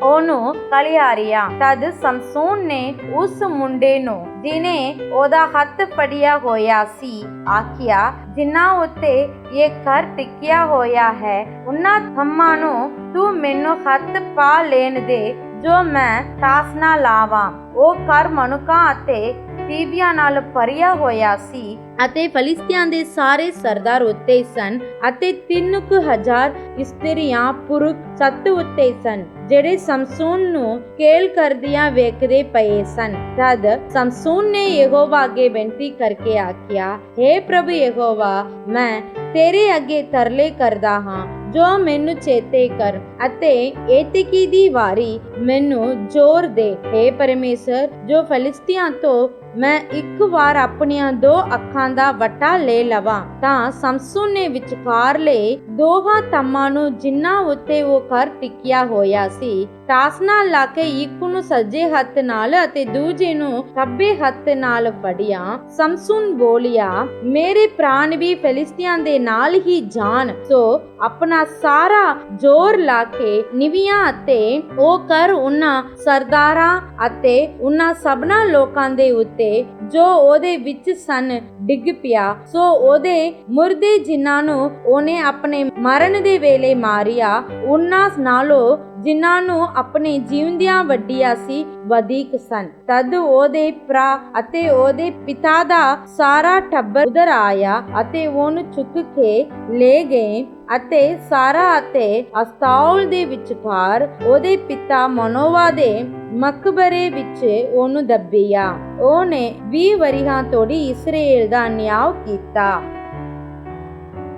ਉਹਨੂੰ ਕਲਿਆਰਿਆ। ਤਦ ਸਮਸੋਨ ਨੇ ਉਸ ਮੁੰਡੇ ਨੂੰ ਜਿਨੇ ਉਹਦਾ ਹੱਥ ਫੜਿਆ ਹੋਇਆ ਸੀ ਆਖਿਆ, ਜਿਨ੍ਹਾਂ ਉੱਤੇ ਇਹ ਘਰ ਟਿਕਿਆ ਹੋਇਆ ਹੈ, ਉਹਨਾਂ ਹੰਮਾਂ ਨੂੰ ਤੂੰ ਮੈਨੂੰ ਹੱਥ ਪਾ ਲੈਣ ਦੇ ਜੋ ਮੈਂ ਤਾਸ ਨਾ ਲਾਵਾਂ। ਉਹ ਘਰ ਮਨੁੱਖਾਂ ਅਤੇ ਤੀਵੀਆਂ ਨਾਲ ਭਰਿਆ ਹੋਇਆ ਸੀ ਅਤੇ ਫਲਿਸਤੀਆਂ ਦੇ ਸਾਰੇ ਸਰਦਾਰ ਉੱਤੇ ਸਨ ਅਤੇ 3000 ਇਸਤਰੀਆਂ ਪੁਰਖ ਸੱਤ ਉੱਤੇ ਸਨ, ਜਿਹੜੇ ਸਮਸੋਨ ਨੂੰ ਕੇਲ ਕਰਦਿਆਂ ਵੇਖਦੇ ਪਏ ਸਨ। ਤਦ ਸਮਸੋਨ ਨੇ ਯਹੋਵਾ ਅੱਗੇ ਬੇਨਤੀ ਕਰਕੇ ਆਖਿਆ, ਹੇ ਪ੍ਰਭੂ ਯਹੋਵਾ, ਮੈਂ ਤੇਰੇ ਅੱਗੇ ਤਰਲੇ ਕਰਦਾ ਹਾਂ, ਜੋ ਮੈਨੂੰ ਚੇਤੇ ਕਰ ਅਤੇ ਐਤਕੀ ਦੀ ਵਾਰੀ ਮੈਨੂੰ ਜ਼ੋਰ ਦੇ। ਹੇ ਪਰਮੇਸ਼ਰ, ਜੋ ਫਲਿਸਤੀਆਂ ਤੋਂ ਮੈਂ ਇੱਕ ਵਾਰ ਆਪਣੀਆਂ 2 ਅੱਖਾਂ ਦਾ ਵਟਾ ਲੈ ਲਵਾਂ। ਤਾਂ ਸਮਸੋਨ ਨੇ ਵਿਚਕਾਰ ਲੈ ਦੋਹਾਂ ਧੰਮਾਂ ਨੂੰ ਜਿਨ੍ਹਾਂ ਉੱਤੇ ਉਹ ਕਰ ਟਿਕਿਆ ਹੋਇਆ ਸੀ, ਟਾਸ ਨਾਲ ਲਾ ਕੇ ਇੱਕ ਨੂੰ ਸੱਜੇ ਹੱਥ ਨਾਲ ਅਤੇ ਦੂਜੇ ਨੂੰ ਖੱਬੇ ਹੱਥ ਨਾਲ ਫੜਿਆ। ਸਮਸੁਨ ਬੋਲਿਆ, ਮੇਰੇ ਪ੍ਰਾਣ ਵੀ ਫਿਲਿਸਤੀਆਂ ਦੇ ਨਾਲ ਹੀ ਜਾਣ। ਸੋ ਆਪਣਾ ਸਾਰਾ ਜ਼ੋਰ ਲਾ ਕੇ ਨਿਵੀਆਂ ਅਤੇ ਉਹ ਕਰ ਉਹਨਾਂ ਸਰਦਾਰਾਂ ਅਤੇ ਉਹਨਾਂ ਸਭਨਾਂ ਲੋਕਾਂ ਦੇ ਉੱਤੇ ਜੋ ਉਹਦੇ ਵਿੱਚ ਸਨ ਡਿੱਗ ਪਿਆ। ਸੋ ਉਹਦੇ ਮੁਰਦੇ ਜਿਨ੍ਹਾਂ ਨੂੰ ਉਹਨੇ ਆਪਣੇ ਮਰਨ ਦੇ ਵੇਲੇ ਮਾਰਿਆ, ਉਹਨਾਂ ਨਾਲੋਂ ਜਿਨ੍ਹਾਂ ਨੂੰ ਆਪਣੇ ਜੀਵਦਿਆਂ ਵੱਢਿਆ ਸੀ ਵਧਿਕ ਸਨ। ਤਦ ਉਹਦੇ ਭਰਾ ਅਤੇ ਉਹਦੇ ਪਿਤਾ ਦਾ ਸਾਰਾ ਟੱਬਰ ਉਧਰ ਆਇਆ ਅਤੇ ਉਹਨੂੰ ਚੁੱਕ ਕੇ ਲੈ ਗਏ ਅਤੇ ਸਾਰਾ ਅਤੇ ਅਸਤਾਉਲ ਦੇ ਵਿਚਕਾਰ ਉਹਦੇ ਪਿਤਾ ਮਨੋਵਾ ਦੇ ਮਕਬਰੇ ਵਿੱਚ ਉਹਨੂੰ ਦੱਬਿਆ। ਉਹਨੇ 20 ਵਰਿਆਂ ਤੋੜੀ ਇਸਰਾਏਲ ਦਾ ਨਿਆਂ ਕੀਤਾ।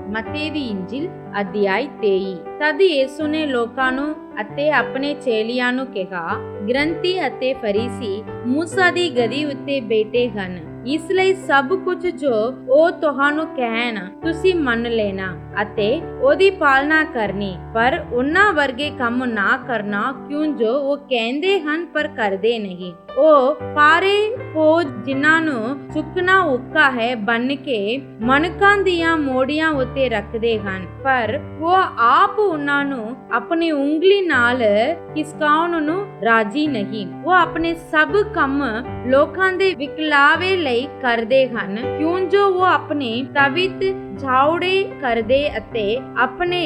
ਮਤੀ ਦੀ ਇੰਜਿਲ ਅਧਿਆਇ 23। ਤਦ ਯਿਸੂ ਨੇ ਲੋਕਾਂ ਨੂੰ ਅਤੇ ਆਪਣੇ ਚੇਲਿਆਂ ਨੂੰ ਕਿਹਾ, ਗ੍ਰੰਥੀ ਅਤੇ ਫਰੀਸੀ ਮੂਸਾ ਦੀ ਗਦੀ ਉੱਤੇ ਬੈਠੇ ਹਨ। ਇਸ ਲਈ ਸਭ ਕੁਝ ਜੋ ਉਹ ਤੁਹਾਨੂੰ ਕਹਿਣ ਤੁਸੀਂ ਮੰਨ ਲੈਣਾ ਅਤੇ ਉਹਦੀ ਪਾਲਣਾ ਕਰਨੀ, ਪਰ ਉਹਨਾਂ ਵਰਗੇ ਕੰਮ ਨਾ ਕਰਨਾ ਕਿਉਂ ਜੋ ਉਹ ਕਹਿੰਦੇ ਹਨ ਪਰ ਕਰਦੇ ਨਹੀਂ। ਉਹ ਪਾਰੇ ਫੌਜ ਜਿਨ੍ਹਾਂ ਨੂੰ ਚੁੱਕਣਾ ਔਖਾ ਹੈ ਬੰਨ ਕੇ ਮਣਕਾਂ ਦੀਆਂ ਮੋੜੀਆਂ ਉੱਤੇ ਰੱਖਦੇ ਹਨ, ਪਰ ਉਹ ਆਪ ਉਹਨਾਂ ਨੂੰ ਆਪਣੀ ਉਂਗਲੀ ਨਾਲ ਖਿਸਕਾਉਣ ਨੂੰ ਰਾਜੀ ਨਹੀਂ। ਉਹ ਆਪਣੇ ਸਭ ਕੰਮ ਲੋਕਾਂ ਦੇ ਵਿਕਲਾਵੇ ਲਈ ਕਰਦੇ ਹਨ, ਕਿਉਂ ਜੋ ਉਹ ਆਪਣੇ ਤਵਿਤ ਝਾਉੜੇ ਕਰਦੇ ਅਤੇ ਆਪਣੇ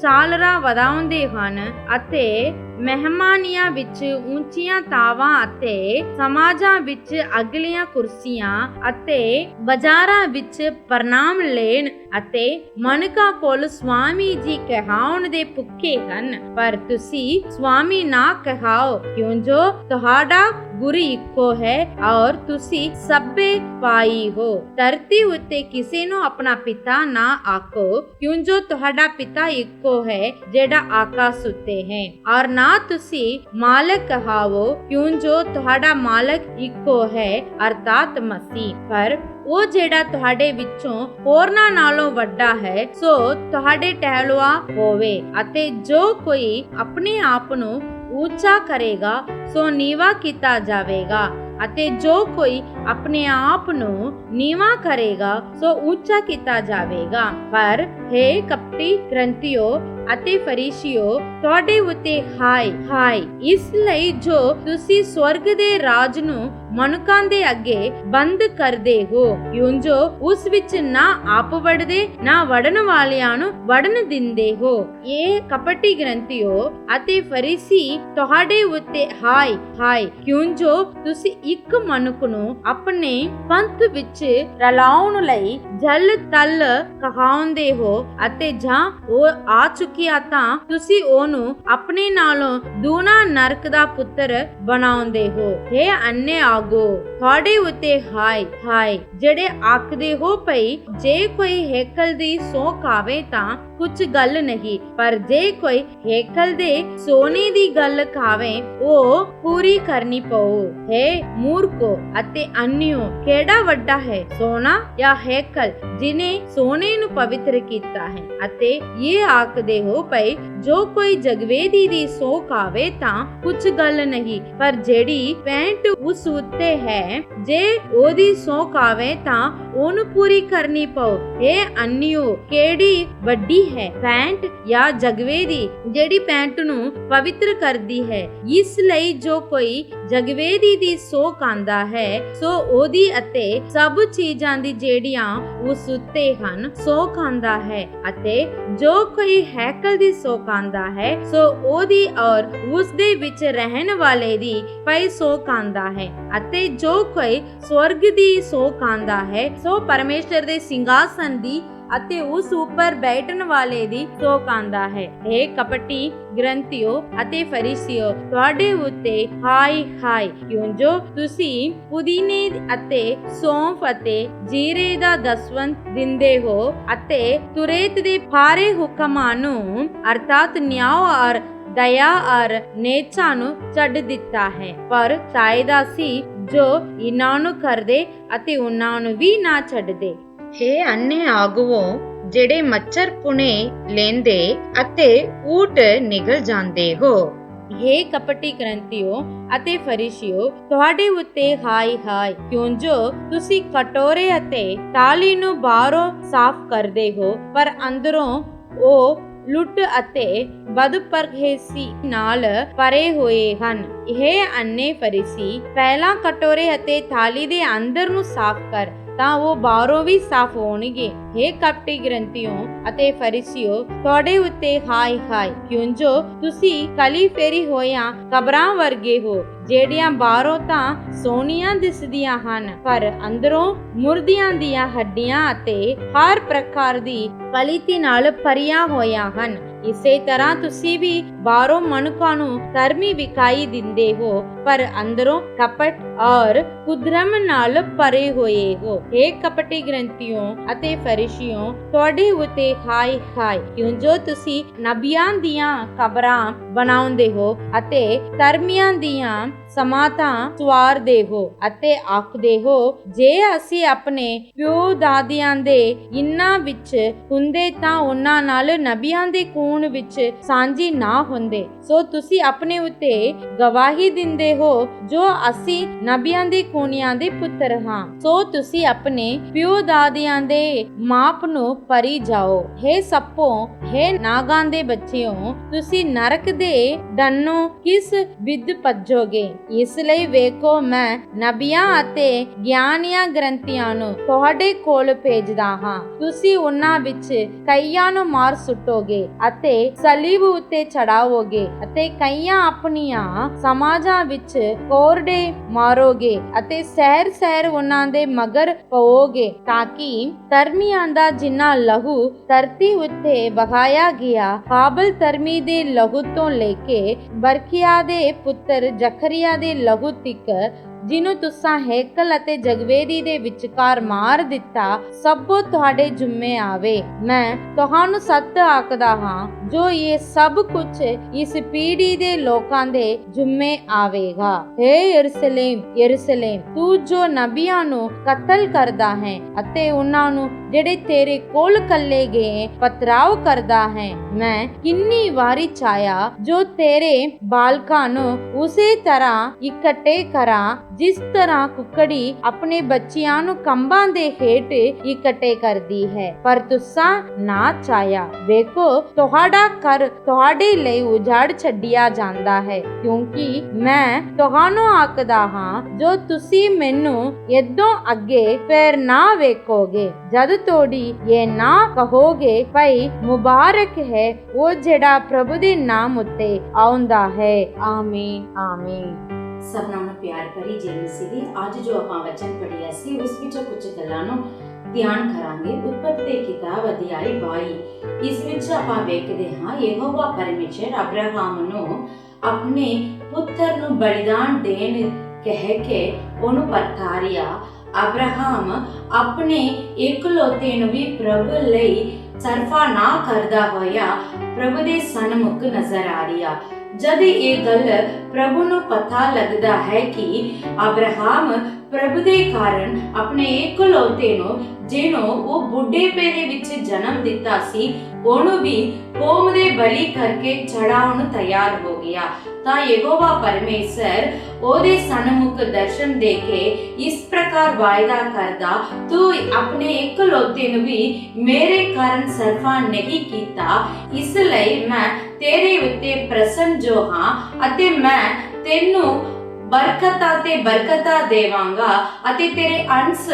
ਚਾਲਰਾ ਵਧਾਉਂਦੇ ਹਨ ਅਤੇ ਮਹਿਮਾਨੀਆਂ ਵਿੱਚ ਉੱਚੀਆਂ ਤਾਵਾਂ ਅਤੇ ਸਮਾਜਾਂ ਵਿੱਚ ਅਗਲੀਆਂ ਕੁਰਸੀਆਂ ਅਤੇ ਬਾਜ਼ਾਰਾਂ ਵਿੱਚ ਪ੍ਰਣਾਮ ਲੈਣ ਅਤੇ ਮਨਕਾਂ ਕੋਲ ਸਵਾਮੀ ਜੀ ਕਹਾਉਣ ਦੇ ਭੁੱਖੇ ਹਨ। ਪਰ ਤੁਸੀਂ ਸਵਾਮੀ ਨਾ ਕਹਾਓ, ਕਿਉਂ ਜੋ ਤੁਹਾਡਾ ਗੁਰੂ ਇੱਕੋ ਹੈ ਔਰ ਤੁਸੀਂ ਸਭੇ ਭਾਈ ਹੋ। ਧਰਤੀ ਉੱਤੇ ਕਿਸੇ ਨੂੰ ਆਪਣਾ ਪਿਤਾ ਨਾ ਆਖੋ, ਕਿਉਂ ਜੋ ਤੁਹਾਡਾ ਪਿਤਾ ਇੱਕੋ ਹੈ ਜਿਹੜਾ ਆਕਾਸ਼ ਉੱਤੇ ਹੈ। ਔਰ ਨਾ ਤੁਸੀਂ ਮਾਲਕ ਕਹਾਵੋ, ਕਿਉਂ ਜੋ ਤੁਹਾਡਾ ਮਾਲਕ ਇੱਕੋ ਹੈ ਅਰਥਾਤ ਮਸੀਹ। ਪਰ ਉਹ ਜਿਹੜਾ ਤੁਹਾਡੇ ਵਿੱਚੋਂ ਹੋਰਨਾਂ ਨਾਲੋਂ ਵੱਡਾ ਹੈ ਸੋ ਤੁਹਾਡੇ ਟਹਿਲੂਆ ਹੋਵੇ, ਅਤੇ ਜੋ ਕੋਈ ਆਪਣੇ ਆਪ ਨੂੰ ਉੱਚਾ ਕਰੇਗਾ ਸੋ ਨੀਵਾ ਕੀਤਾ ਜਾਵੇਗਾ, ਅਤੇ ਜੋ ਕੋਈ ਆਪਣੇ ਆਪ ਨੂੰ ਨੀਵਾ ਕਰੇਗਾ ਸੋ ਉੱਚਾ ਕੀਤਾ ਜਾਵੇਗਾ। ਪਰ ਹੇ ਕਪਟੀ ਗ੍ਰੰਥੀਓ ਅਤੇ ਫਰੀਸੀਓ, ਤੁਹਾਡੇ ਉੱਤੇ ਹਾਏ ਹਾਏ, ਇਸ ਲਈ ਜੋ ਤੁਸੀਂ ਸਵਰਗ ਦੇ ਰਾਜ ਨੂੰ ਮਨੁੱਖਾਂ ਦੇ ਅੱਗੇ ਬੰਦ ਕਰਦੇ ਹੋ, ਕਿਉਂ ਜੋ ਉਸ ਵਿੱਚ ਨਾ ਆਪ ਵੜਦੇ ਨਾ ਵੜਨ ਵਾਲਿਆਂ ਨੂੰ ਵੜਨ ਦਿੰਦੇ ਹੋ। ਇਹ ਕਪਟੀ ਗ੍ਰੰਥੀਓ ਅਤੇ ਫਰੀਸੀ, ਤੁਹਾਡੇ ਉੱਤੇ ਹਾਏ ਹਾਏ, ਕਿਉਂ ਜੋ ਤੁਸੀਂ ਇੱਕ ਮਨੁੱਖ ਨੂੰ ਆਪਣੇ ਪੰਥ ਵਿੱਚ ਰਲਾਉਣ ਲਈ ਜਲ ਤਲ ਕਹਾਉਂਦੇ ਹੋ ਅਤੇ ਜਾਂ ਉਹ ਆ ਚੁੱਕਿਆ ਤਾਂ ਤੁਸੀਂ ਉਹਨੂੰ ਆਪਣੇ ਨਾਲੋਂ ਦੂਣਾ ਨਰਕ ਦਾ ਪੁੱਤਰ ਬਣਾਉਂਦੇ ਹੋ। ਹੇ ਅੰਨੇ ਆਗੋ, ਤੁਹਾਡੇ ਉੱਤੇ ਹਾਏ ਹਾਏ, ਜਿਹੜੇ ਆਖਦੇ ਹੋ ਭਈ ਜੇ ਕੋਈ ਹੇਕਲ ਦੀ ਸੌ ਖਾਵੇ ਤਾਂ ਕੁਝ ਗੱਲ ਨਹੀਂ, ਪਰ ਜੇ ਕੋਈ ਹੇਕਲ ਦੇ ਸੋਨੇ ਦੀ ਗੱਲ ਖਾਵੇ ਉਹ ਪੂਰੀ ਕਰਨੀ ਪਊ। ਹੈ ਮੂਰਖੋ ਅਤੇ ਅੰਨਿਓ, ਕਿਹੜਾ ਵੱਡਾ ਹੈ, ਸੋਨਾ ਜਾਂ ਹੇਕਲ ਜਿਨੇ ਸੋਨੇ ਨੂੰ ਪਵਿੱਤਰ ਕੀਤਾ ਹੈ? ਅਤੇ ਇਹ ਆਖਦੇ ਹੋ ਭਈ ਜੋ ਕੋਈ ਜਗਵੇਦੀ ਦੀ ਸੌ ਖਾਵੇ ਤਾਂ ਕੁਝ ਗੱਲ ਨਹੀਂ, ਪਰ ਜਿਹੜੀ ਪੈਂਟ ਉਸ ਉੱਤੇ ਹੈ ਜੇ ਉਹਦੀ ਸੌ ਖਾਵੇ ਤਾਂ ਉਹਨੂੰ ਪੂਰੀ ਕਰਨੀ ਪਊ। ਇਹ ਅੰਨਿਓ, ਕਿਹੜੀ ਵੱਡੀ ਹੈ, ਪੈਂਟ ਜਾਂ ਜਗਵੇਦੀ ਜਿਹੜੀ ਪੈਂਟ ਨੂੰ ਪਵਿੱਤਰ ਕਰਦੀ ਹੈ? ਇਸ ਲਈ ਜੋ ਕੋਈ ਜਗਵੇਦੀ ਦੀ ਸੌ ਖਾਂਦਾ ਹੈ ਸੋ ਉਹਦੀ ਅਤੇ ਸਭ ਚੀਜ਼ਾਂ ਦੀ ਜਿਹੜੀਆਂ ਉਸ ਉੱਤੇ ਹਨ ਸੌ ਖਾਂਦਾ ਹੈ, ਅਤੇ ਜੋ ਕੋਈ ਹੈਕਲ ਦੀ ਸੌ ਖਾਂਦਾ ਹੈ ਸੋ ਉਹਦੀ ਔਰ ਉਸ ਦੇ ਵਿੱਚ ਰਹਿਣ ਵਾਲੇ ਦੀ ਪਈ ਸੌ ਖਾਂਦਾ ਹੈ, ਅਤੇ ਜੋ ਕੋਈ ਸਵਰਗ ਦੀ ਸੌ ਖਾਂਦਾ ਹੈ ਸੋ ਪਰਮੇਸ਼ਰ ਦੇ ਸਿੰਘਾਸਨ ਦੀ ਅਤੇ ਉਸ ਉੱਪਰ ਬੈਠਣ ਵਾਲੇ ਦੀ ਸੌ ਖਾਂਦਾ ਹੈ। ਇਹ ਕਪਟੀ ਗ੍ਰੰਥੀਓ ਅਤੇ ਫਰੀਸੀਓ, ਤੁਹਾਡੇ ਉੱਤੇ ਹਾਏ ਹਾਏ, ਕਿਉਂ ਜੋ ਤੁਸੀਂ ਪੁਦੀਨੇ ਅਤੇ ਸੌਂਫ ਅਤੇ ਜੀਰੇ ਦਾ ਦਸਵੰਧ ਦਿੰਦੇ ਹੋ ਅਤੇ ਤੁਰੇਤ ਦੇ ਸਾਰੇ ਹੁਕਮਾਂ ਨੂੰ ਅਰਥਾਤ ਨਿਆਂ ਔਰ ਦਇਆ ਔਰ ਨੇਚਾ ਨੂੰ ਛੱਡ ਦਿੱਤਾ ਹੈ, ਪਰ ਚਾਹੀਦਾ ਸੀ ਜੋ ਇਹਨਾਂ ਨੂੰ ਕਰਦੇ ਅਤੇ ਉਹਨਾਂ ਨੂੰ ਵੀ ਨਾ ਛੱਡਦੇ। ਹੇ ਅੰਨੇ ਆਗੂਓ, ਜਿਹੜੇ ਮੱਛਰ ਪੁਣੇ ਲੈਂਦੇ ਅਤੇ ਊਠ ਨਿਗਲ ਜਾਂਦੇ ਹੋ। ਹੇ ਕਪਟੀ ਗ੍ਰੰਥੀਓ ਅਤੇ ਫਰੀਸੀਓ, ਤੁਹਾਡੇ ਉੱਤੇ ਹਾਏ ਹਾਏ, ਕਿਉਂ ਜੋ ਤੁਸੀਂ ਕਟੋਰੇ ਅਤੇ ਥਾਲੀ ਨੂੰ ਬਾਹਰੋਂ ਸਾਫ਼ ਕਰਦੇ ਹੋ, ਪਰ ਅੰਦਰੋਂ ਉਹ ਲੁੱਟ ਅਤੇ ਬਦਪਰਹੇਜ਼ੀ ਨਾਲ ਭਰੇ ਹੋਏ ਹਨ। ਇਹ ਅੰਨੇ ਫਰੀਸੀ, ਪਹਿਲਾਂ ਕਟੋਰੇ ਅਤੇ ਥਾਲੀ ਦੇ ਅੰਦਰ ਨੂੰ ਸਾਫ਼ ਕਰ, ਤਾਂ ਉਹ ਬਾਹਰੋਂ ਵੀ ਸਾਫ਼ ਹੋਣਗੇ। ਹੇ ਕਪਟੀ ਗ੍ਰੰਥੀਓ ਅਤੇ ਫਰੀਸੀਓ, ਤੁਹਾਡੇ ਉੱਤੇ ਹਾਏ ਹਾਏ, ਕਿਉਂ ਜੋ ਤੁਸੀਂ ਕਲੀ ਫੇਰੀ ਹੋਇਆਂ ਕਬਰਾਂ ਵਰਗੇ ਹੋ, ਜਿਹੜੀਆਂ ਬਾਹਰੋਂ ਤਾਂ ਸੋਹਣੀਆਂ ਦਿਸਦੀਆਂ ਹਨ, ਪਰ ਅੰਦਰੋਂ ਮੁਰਦਿਆਂ ਦੀਆਂ ਹੱਡੀਆਂ ਅਤੇ ਹਰ ਪ੍ਰਕਾਰ ਦੀ ਪਲੀਤੀ ਨਾਲ ਭਰੀਆਂ ਹੋਈਆਂ ਹਨ। ਇਸੇ ਤਰ੍ਹਾਂ ਤੁਸੀਂ ਵੀ ਬਾਹਰੋਂ ਮਨੁੱਖਾਂ ਨੂੰ ਧਰਮੀ ਵਿਖਾਈ ਦਿੰਦੇ ਹੋ, ਪਰ ਅੰਦਰੋਂ ਕਪਟ ਔਰ ਕੁਧਰਮ ਨਾਲ ਭਰੇ ਹੋਏ ਹੋ। ਹੇ ਕਪਟੀ ਗ੍ਰੰਥੀਓ ਅਤੇ ਫਰੀਸੀਓ, ਤੁਹਾਡੇ ਉੱਤੇ ਹਾਏ ਹਾਏ, ਕਿਉਂ ਜੋ ਤੁਸੀਂ ਨਬੀਆਂ ਦੀਆਂ ਕਬਰਾਂ ਬਣਾਉਂਦੇ ਹੋ ਅਤੇ ਧਰਮੀਆਂ ਦੀਆਂ ਸਮਾਧਾਂ ਸਵਾਰਦੇ ਹੋ ਅਤੇ ਆਖਦੇ ਹੋ, ਜੇ ਅਸੀਂ ਆਪਣੇ ਪਿਓ ਦਾਦਿਆਂ ਦੇ ਇਹਨਾਂ ਵਿੱਚ ਹੁੰਦੇ ਤਾਂ ਉਹਨਾਂ ਨਾਲ ਨਬੀਆਂ ਦੇ ਖੂਨ ਵਿੱਚ ਸਾਂਝੀ ਨਾ ਹੁੰਦੇ। ਸੋ ਤੁਸੀਂ ਆਪਣੇ ਉੱਤੇ ਗਵਾਹੀ ਦਿੰਦੇ ਹੋ ਜੋ ਅਸੀਂ ਨਬੀਆਂ ਦੇ ਖੂਨੀਆਂ ਦੇ ਪੁੱਤਰ ਹਾਂ। ਸੋ ਤੁਸੀਂ ਆਪਣੇ ਪਿਓ ਦਾਦਿਆਂ ਦੇ ਮਾਪ ਨੂੰ ਭਰੀ ਜਾਓ। ਹੇ ਸੱਪੋ, ਹੇ ਨਾਗਾਂ ਦੇ ਬੱਚਿਓ, ਤੁਸੀਂ ਨਰਕ ਦੇ ਡੰਨੋਂ ਕਿਸ ਵਿਦ ਭੱਜੋਗੇ। ਇਸ ਲਈ ਵੇਖੋ, ਮੈਂ ਨਬੀਆਂ ਅਤੇ ਗਿਆਨੀਆਂ ਗ੍ਰੰਥੀਆਂ ਨੂੰ ਤੁਹਾਡੇ ਕੋਲ ਭੇਜਦਾ ਹਾਂ। ਤੁਸੀਂ ਉਹਨਾਂ ਵਿੱਚ ਕਈਆਂ ਨੂੰ ਮਾਰ ਸੁੱਟੋਗੇ ਅਤੇ ਸਲੀਬ ਉੱਤੇ ਚੜਾਵੋਗੇ ਅਤੇ ਕਈਆਂ ਆਪਣੀਆਂ ਸਮਾਜਾਂ ਵਿੱਚ ਕੋਰਡੇ ਮਾਰੋਗੇ ਅਤੇ ਸ਼ਹਿਰ ਸ਼ਹਿਰ ਉਹਨਾਂ ਦੇ ਮਗਰ ਪਵੋਗੇ, ਤਾਂ ਕਿ ਧਰਮੀਆਂ ਦਾ ਜਿੰਨਾ ਲਹੂ ਧਰਤੀ ਉੱਤੇ ਵਹਾਇਆ ਗਿਆ, ਹਾਬਲ ਧਰਮੀ ਦੇ ਲਹੂ ਤੋਂ ਲੈ ਕੇ ਬਰਖਿਆ ਦੇ ਪੁੱਤਰ ਜ਼ਕਰੀਆ ਦੇ ਲਹੂ ਤਿੱਕਰ, ਜਿਹਨੂੰ ਤੁਸਾਂ ਹੈਕਲ ਅਤੇ ਜਗਵੇਦੀ ਦੇ ਵਿਚਕਾਰ ਮਾਰ ਦਿੱਤਾ, ਸਭੋ ਤੁਹਾਡੇ ਜੁੰਮੇ ਆਵੇ। ਮੈਂ ਤੁਹਾਨੂੰ ਸੱਚ ਆਖਦਾ ਹਾਂ, ਜੋ ਇਹ ਸਭ ਕੁਝ ਇਸ ਪੀੜ੍ਹੀ ਦੇ ਲੋਕਾਂ ਦੇ ਜੁੰਮੇ ਆਵੇਗਾ। ਹੇ ਯਰੂਸ਼ਲੇਮ, ਯਰੂਸ਼ਲੇਮ, ਤੂੰ ਜੋ ਨਬੀਆਂ ਨੂੰ ਕਤਲ ਕਰਦਾ ਹੈ ਅਤੇ ਉਹਨਾਂ ਨੂੰ ਜਿਹੜੇ ਤੇਰੇ ਕੋਲ ਕੱਲੇ ਗਏ ਪਤਰਾਵ ਕਰਦਾ ਹੈ, ਮੈਂ ਕਿੰਨੀ ਵਾਰੀ ਚਾਹਿਆ ਜੋ ਤੇਰੇ ਬਾਲਕਾਂ ਨੂੰ ਉਸੇ ਤਰ੍ਹਾਂ ਇਕੱਠੇ ਕਰਾਂ, ਜਿਸ ਤਰ੍ਹਾਂ ਕੁਕੜੀ ਆਪਣੇ ਬੱਚਿਆਂ ਨੂੰ ਖੰਭਾਂ ਦੇ ਹੇਠ ਇਕੱਠੇ ਕਰਦੀ ਹੈ, ਪਰ ਤੁਸਾਂ ਨਾ ਚਾਹਿਆ। ਵੇਖੋ, ਤੁਹਾਡਾ ਘਰ ਤੁਹਾਡੇ ਲਈ ਉਜਾੜ ਛੱਡਿਆ ਜਾਂਦਾ ਹੈ, ਕਿਉਂਕਿ ਮੈਂ ਤੁਹਾਨੂੰ ਆਖਦਾ ਹਾਂ, ਜੋ ਤੁਸੀਂ ਮੈਨੂੰ ਏਦੋਂ ਅੱਗੇ ਫੇਰ ਨਾ ਵੇਖੋਗੇ, ਜਦ ਤੋੜੀ ਇਹ ਨਾ ਕਹੋਗੇ, ਭਈ ਮੁਬਾਰਕ ਹੈ ਉਹ ਜਿਹੜਾ ਪ੍ਰਭੂ ਦੇ ਨਾਮ ਉੱਤੇ ਆਉਂਦਾ ਹੈ। ਆਮੀਨ, ਆਮੀਨ। ਸਭਨਾਂ ਨੂੰ ਪਿਆਰ ਭਰੀ ਜੈ ਮਸੀਹ ਦੀ। ਅੱਜ ਜੋ ਆਪਾਂ ਵਚਨ ਪੜ੍ਹਿਆ ਸੀ, ਉਸ ਵਿੱਚੋਂ ਕੁਝ ਗੱਲਾਂ ਨੂੰ ਧਿਆਨ ਕਰਾਂਗੇ। ਉਤਪਤੀ ਦੀ ਕਿਤਾਬ ਅਧਿਆਇ 22, ਇਸ ਵਿੱਚ ਆਪਾਂ ਵੇਖਦੇ ਹਾਂ, ਯਹੋਵਾ ਪਰਮੇਸ਼ਰ ਅਬਰਾਹਮ ਨੂੰ ਆਪਣੇ ਪੁੱਤਰ ਨੂੰ ਬਲੀਦਾਨ ਦੇਣ ਕਹਿ ਕੇ ਉਹਨੂੰ ਪਰਤਾਰਿਆ। ਅਬਰਾਹਮ ਆਪਣੇ ਇਕਲੌਤੇ ਨੂੰ ਵੀ ਪ੍ਰਭੂ ਲਈ ਸਰਫਾ ਨਾ ਕਰਦਾ ਹੋਇਆ ਪ੍ਰਭੂ ਦੇ ਸਨਮੁਖ ਨਜ਼ਰ ਆ ਰਿਹਾ। ਜਦ ਇਹ ਗੱਲ ਪ੍ਰਭੂ ਨੂੰ ਪਤਾ ਲੱਗਦਾ ਹੈ ਕਿ ਅਬਰਾਹਮ ਪ੍ਰਭੂ ਦੇ ਕਾਰਨ ਆਪਣੇ ਇਕਲੌਤੇ ਨੂੰ, ਜਿਹਨੂੰ ਉਹ ਬੁੱਢੇਪੇ ਦੇ ਵਿੱਚ ਜਨਮ ਦਿੱਤਾ ਸੀ, ਉਹਨੂੰ ਵੀ ਕੌਮ ਦੇ ਬਲੀ ਕਰਕੇ ਚੜਾਉਣ ਤਿਆਰ ਹੋ ਗਿਆ, ਤਾਂ ਯਹੋਵਾ ਪਰਮੇਸ਼ਰ ਉਹਦੇ ਸਨਮੁਖ ਦਰਸ਼ਨ ਦੇ ਕੇ ਇਸ ਪ੍ਰਕਾਰ ਵਾਅਦਾ ਕਰਦਾ, ਤੂੰ ਆਪਣੇ ਇਕਲੌਤੇ ਨੂੰ ਵੀ ਮੇਰੇ ਕਾਰਨ ਸਰਫਾ ਨਹੀਂ ਕੀਤਾ, ਇਸ ਲਈ ਮੈਂ ਤੇਰੇ ਉੱਤੇ ਪ੍ਰਸੰਨ ਜੋ ਹਾਂ ਅਤੇ ਮੈਂ ਤੈਨੂੰ ਬਰਕਤਾਂ ਤੇ ਬਰਕਤਾਂ ਦੇਵਾਂਗਾ ਅਤੇ ਤੇਰੇ ਅੰਸ਼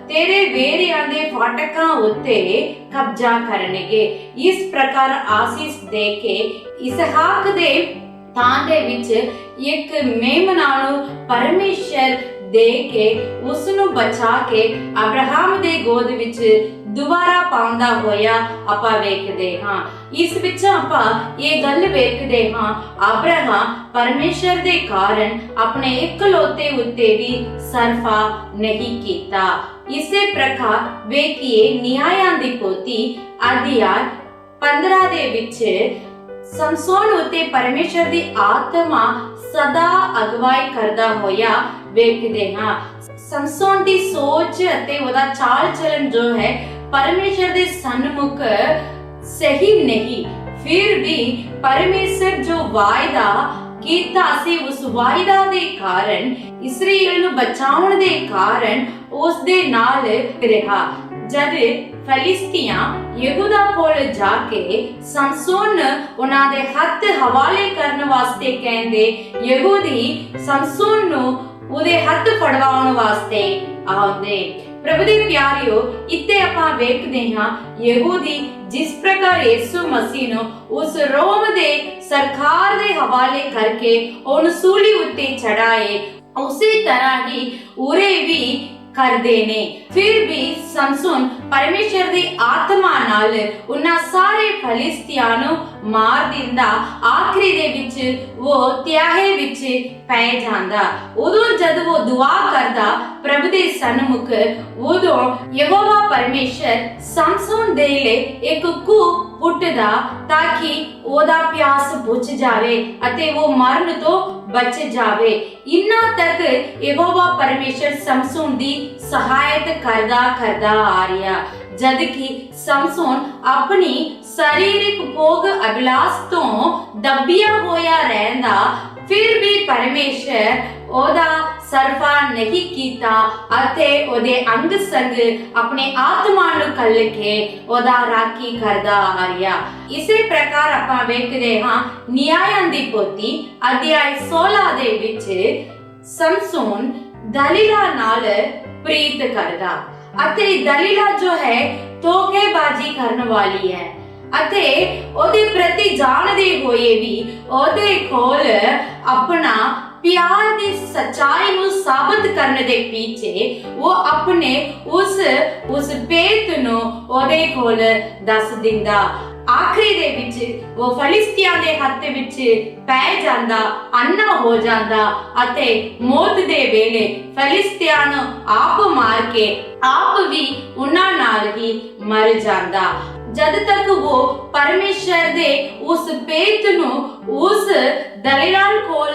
ਤੇਰੇ ਵੇਰਿਆਂ ਦੇ ਫਾਟਕਾਂ ਉੱਤੇ ਕਬਜ਼ਾ ਕਰਨਗੇ। ਇਸ ਪ੍ਰਕਾਰ ਆਸੀਸ ਦੇ ਕੇ ਇਸਹਾਕ ਦੇ ਥਾਂ ਦੇ ਵਿੱਚ ਇੱਕ ਮੇਮਨਾ ਨੂੰ ਪਰਮੇਸ਼ਰ ਦੇ ਕੇ ਉਸ ਨੂੰ ਬਚਾ ਕੇ ਅਬਰਾਹਮ ਦੇ ਗੋਦ ਵਿੱਚ ਦੁਬਾਰਾ ਪਾਉਂਦਾ ਹੋਇਆ ਆਪਾਂ ਵੇਖਦੇ ਹਾਂ। ਇਸ ਵਿੱਚ ਆਪਾਂ ਇਹ ਗੱਲ ਵੇਖਦੇ ਹਾਂ, ਅਬਰਾਹਮ ਪਰਮੇਸ਼ਰ ਦੇ ਕਾਰਨ ਆਪਣੇ ਇਕਲੌਤੇ ਉੱਤੇ ਵੀ ਸਰਫਾ ਨਹੀਂ ਕੀਤਾ। ਇਸੇ ਪ੍ਰਕਾਰ ਵੇਖੀਏ ਨਿਆਂਇਆਂ ਦੀ ਪੋਥੀ ਅਧਿਆਇ 15 ਦੇ ਵਿੱਚ ਸਮਸੋਨ ਉੱਤੇ ਪਰਮੇਸ਼ਰ ਦੀ ਆਤਮਾ ਸਦਾ ਅਗਵਾਈ ਕਰਦਾ ਹੋਇਆ ਵੇਖਦੇ ਹਾਂ। ਸਮਸੋਨ ਦੀ ਸੋਚ ਅਤੇ ਉਹਦਾ ਚਾਲ ਚਲਨ ਜੋ ਹੈ ਪਰਮੇਸ਼ਰ ਦੇ ਸਨਮੁਖ ਸਹੀ ਨਹੀਂ। ਫਿਰ ਵੀ ਪਰਮੇਸ਼ਰ ਜੋ ਵਾਅਦਾ ਕੀਤਾ ਸੀ, ਉਸ ਵਾਅਦਾ ਦੇ ਕਾਰਨ, ਇਸਰਾਏਲ ਨੂੰ ਬਚਾਉਣ ਦੇ ਕਾਰਨ ਉਸ ਦੇ ਨਾਲ ਰਿਹਾ। ਜਦ ਫਲਿਸਤੀਆਂ ਯਹੂਦਾ ਕੋਲ ਜਾ ਕੇ ਸਮਸੋਨ ਉਹਨਾਂ ਦੇ ਹੱਥ ਹਵਾਲੇ ਕਰਨ ਵਾਸਤੇ ਕਹਿੰਦੇ, ਯਹੂਦੀ ਸਮਸੋਨ ਨੂੰ ਉਹਦੇ ਹੱਥ ਫੜਵਾਉਣ ਵਾਸਤੇ ਆਉਂਦੇ। ਪ੍ਰਭੂ ਦੇ ਪਿਆਰਿਓ, ਇੱਥੇ ਆਪਾਂ ਵੇਖਦੇ ਹਾਂ ਯਹੂਦੀ ਜਿਸ ਪ੍ਰਕਾਰ ਯਿਸੂ ਮਸੀਹ ਨੂੰ ਉਸ ਰੋਮ ਦੇ ਸਰਕਾਰ ਦੇ ਹਵਾਲੇ ਕਰਕੇ ਉਹਨੂੰ ਸੂਲੀ ਉੱਤੇ ਚੜਾਏ, ਉਸੇ ਤਰ੍ਹਾਂ ਹੀ ਉਰੇ ਵੀ ਕਰਦੇ ਨੇ। ਫਿਰ ਵੀ ਸਮਸੋਨ ਪਰਮੇਸ਼ਰ ਦੀ ਆਤਮਾ ਨਾਲ ਉਹਨਾਂ ਸਾਰੇ ਫਲਿਸਤੀਆਂ ਨੂੰ ਮਾਰ ਦਿੰਦਾ। ਆਖਰੀ ਦੇ ਵਿੱਚ ਉਹ ਤਿਆਹੇ ਵਿੱਚ ਪੈ ਜਾਂਦਾ। ਉਦੋਂ ਜਦ ਉਹ ਦੁਆ ਕਰਦਾ ਪ੍ਰਭੂ ਦੇ ਸਨਮੁਖ, ਉਦੋਂ ਯਹੋਵਾ ਪਰਮੇਸ਼ਰ ਸਮਸੋਨ ਦੇ ਲਈ ਇੱਕ ਖੂਹ ਪੁੱਟਦਾ ਤਾਂ ਕਿ ਉਹਦਾ ਪਿਆਸ ਬੁਝ ਜਾਵੇ ਅਤੇ ਉਹ ਮਰਨ ਤੋਂ ਬਚ ਜਾਵੇ। ਇੰਨਾ ਤੱਕ ਯਹੋਵਾ ਪਰਮੇਸ਼ਰ ਸਮਸੋਨ ਦੀ ਸਹਾਇਤਾ ਕਰਦਾ ਆ ਰਿਹਾ। ਜਦ ਕਿ ਸਮਸੋਨ ਆਪਣੀ ਸਰੀਰਕ ਭੋਗ ਅਭਿਲਾਸ ਤੋਂ ਦੱਬਿਆ ਹੋਇਆ ਰਹਿੰਦਾ, ਫਿਰ ਵੀ ਪਰਮੇਸ਼ਰ ਉਹਦਾ ਸਰਫਾ ਨਹੀਂ ਕੀਤਾ ਅਤੇ ਉਹਦੇ ਅੰਗ ਸੰਗ ਆਪਣੇ ਆਤਮਾ ਨੂੰ ਕੱਲ ਕੇ ਉਹਦਾ ਰਾਖੀ ਕਰਦਾ ਆ ਰਿਹਾ। ਇਸੇ ਪ੍ਰਕਾਰ ਆਪਾਂ ਵੇਖਦੇ ਹਾਂ ਨਿਆਂਇਆਂ ਦੀ ਪੋਥੀ ਅਧਿਆਇ 16 ਦੇ ਵਿੱਚ ਸਮਸੋਨ ਦਲੀਲਾ ਨਾਲ ਪ੍ਰੀਤ ਕਰਦਾ ਅਤੇ ਦਲੀਲਾ ਜੋ ਹੈ ਧੋਖੇਬਾਜ਼ੀ ਕਰਨ ਵਾਲੀ ਹੈ ਅਤੇ ਉਹਦੇ ਪ੍ਰਤੀ ਜਾਣਦੇ ਹੋਏ ਵੀ ਉਹਦੇ ਕੋਲ ਆਪਣਾ ਪਿਆਰ ਦੀ ਸੱਚਾਈ ਨੂੰ ਸਾਬਤ ਕਰਨ ਦੇ ਪਿੱਛੇ ਉਹ ਆਪਣੇ ਉਸ ਭੇਤ ਨੂੰ ਉਹਦੇ ਕੋਲ ਦੱਸ ਦਿੰਦਾ। ਆਖਰੀ ਦੇ ਵਿੱਚ ਉਹ ਫਲਿਸਤੀਆਂ ਦੇ ਹੱਥ ਵਿੱਚ ਪੈ ਜਾਂਦਾ, ਅੰਨਾ ਹੋ ਜਾਂਦਾ ਅਤੇ ਮੌਤ ਦੇ ਵੇਲੇ ਫਲਿਸਤੀਆਂ ਨੂੰ ਆਪ ਮਾਰ ਕੇ ਆਪ ਵੀ ਉਹਨਾਂ ਨਾਲ ਹੀ ਮਰ ਜਾਂਦਾ। ਜਦ ਤੱਕ ਉਹ ਪਰਮੇਸ਼ਰ ਦੇ ਉਸ ਭੇਤ ਨੂੰ ਉਸ ਦਲੀਲਾਂ ਕੋਲ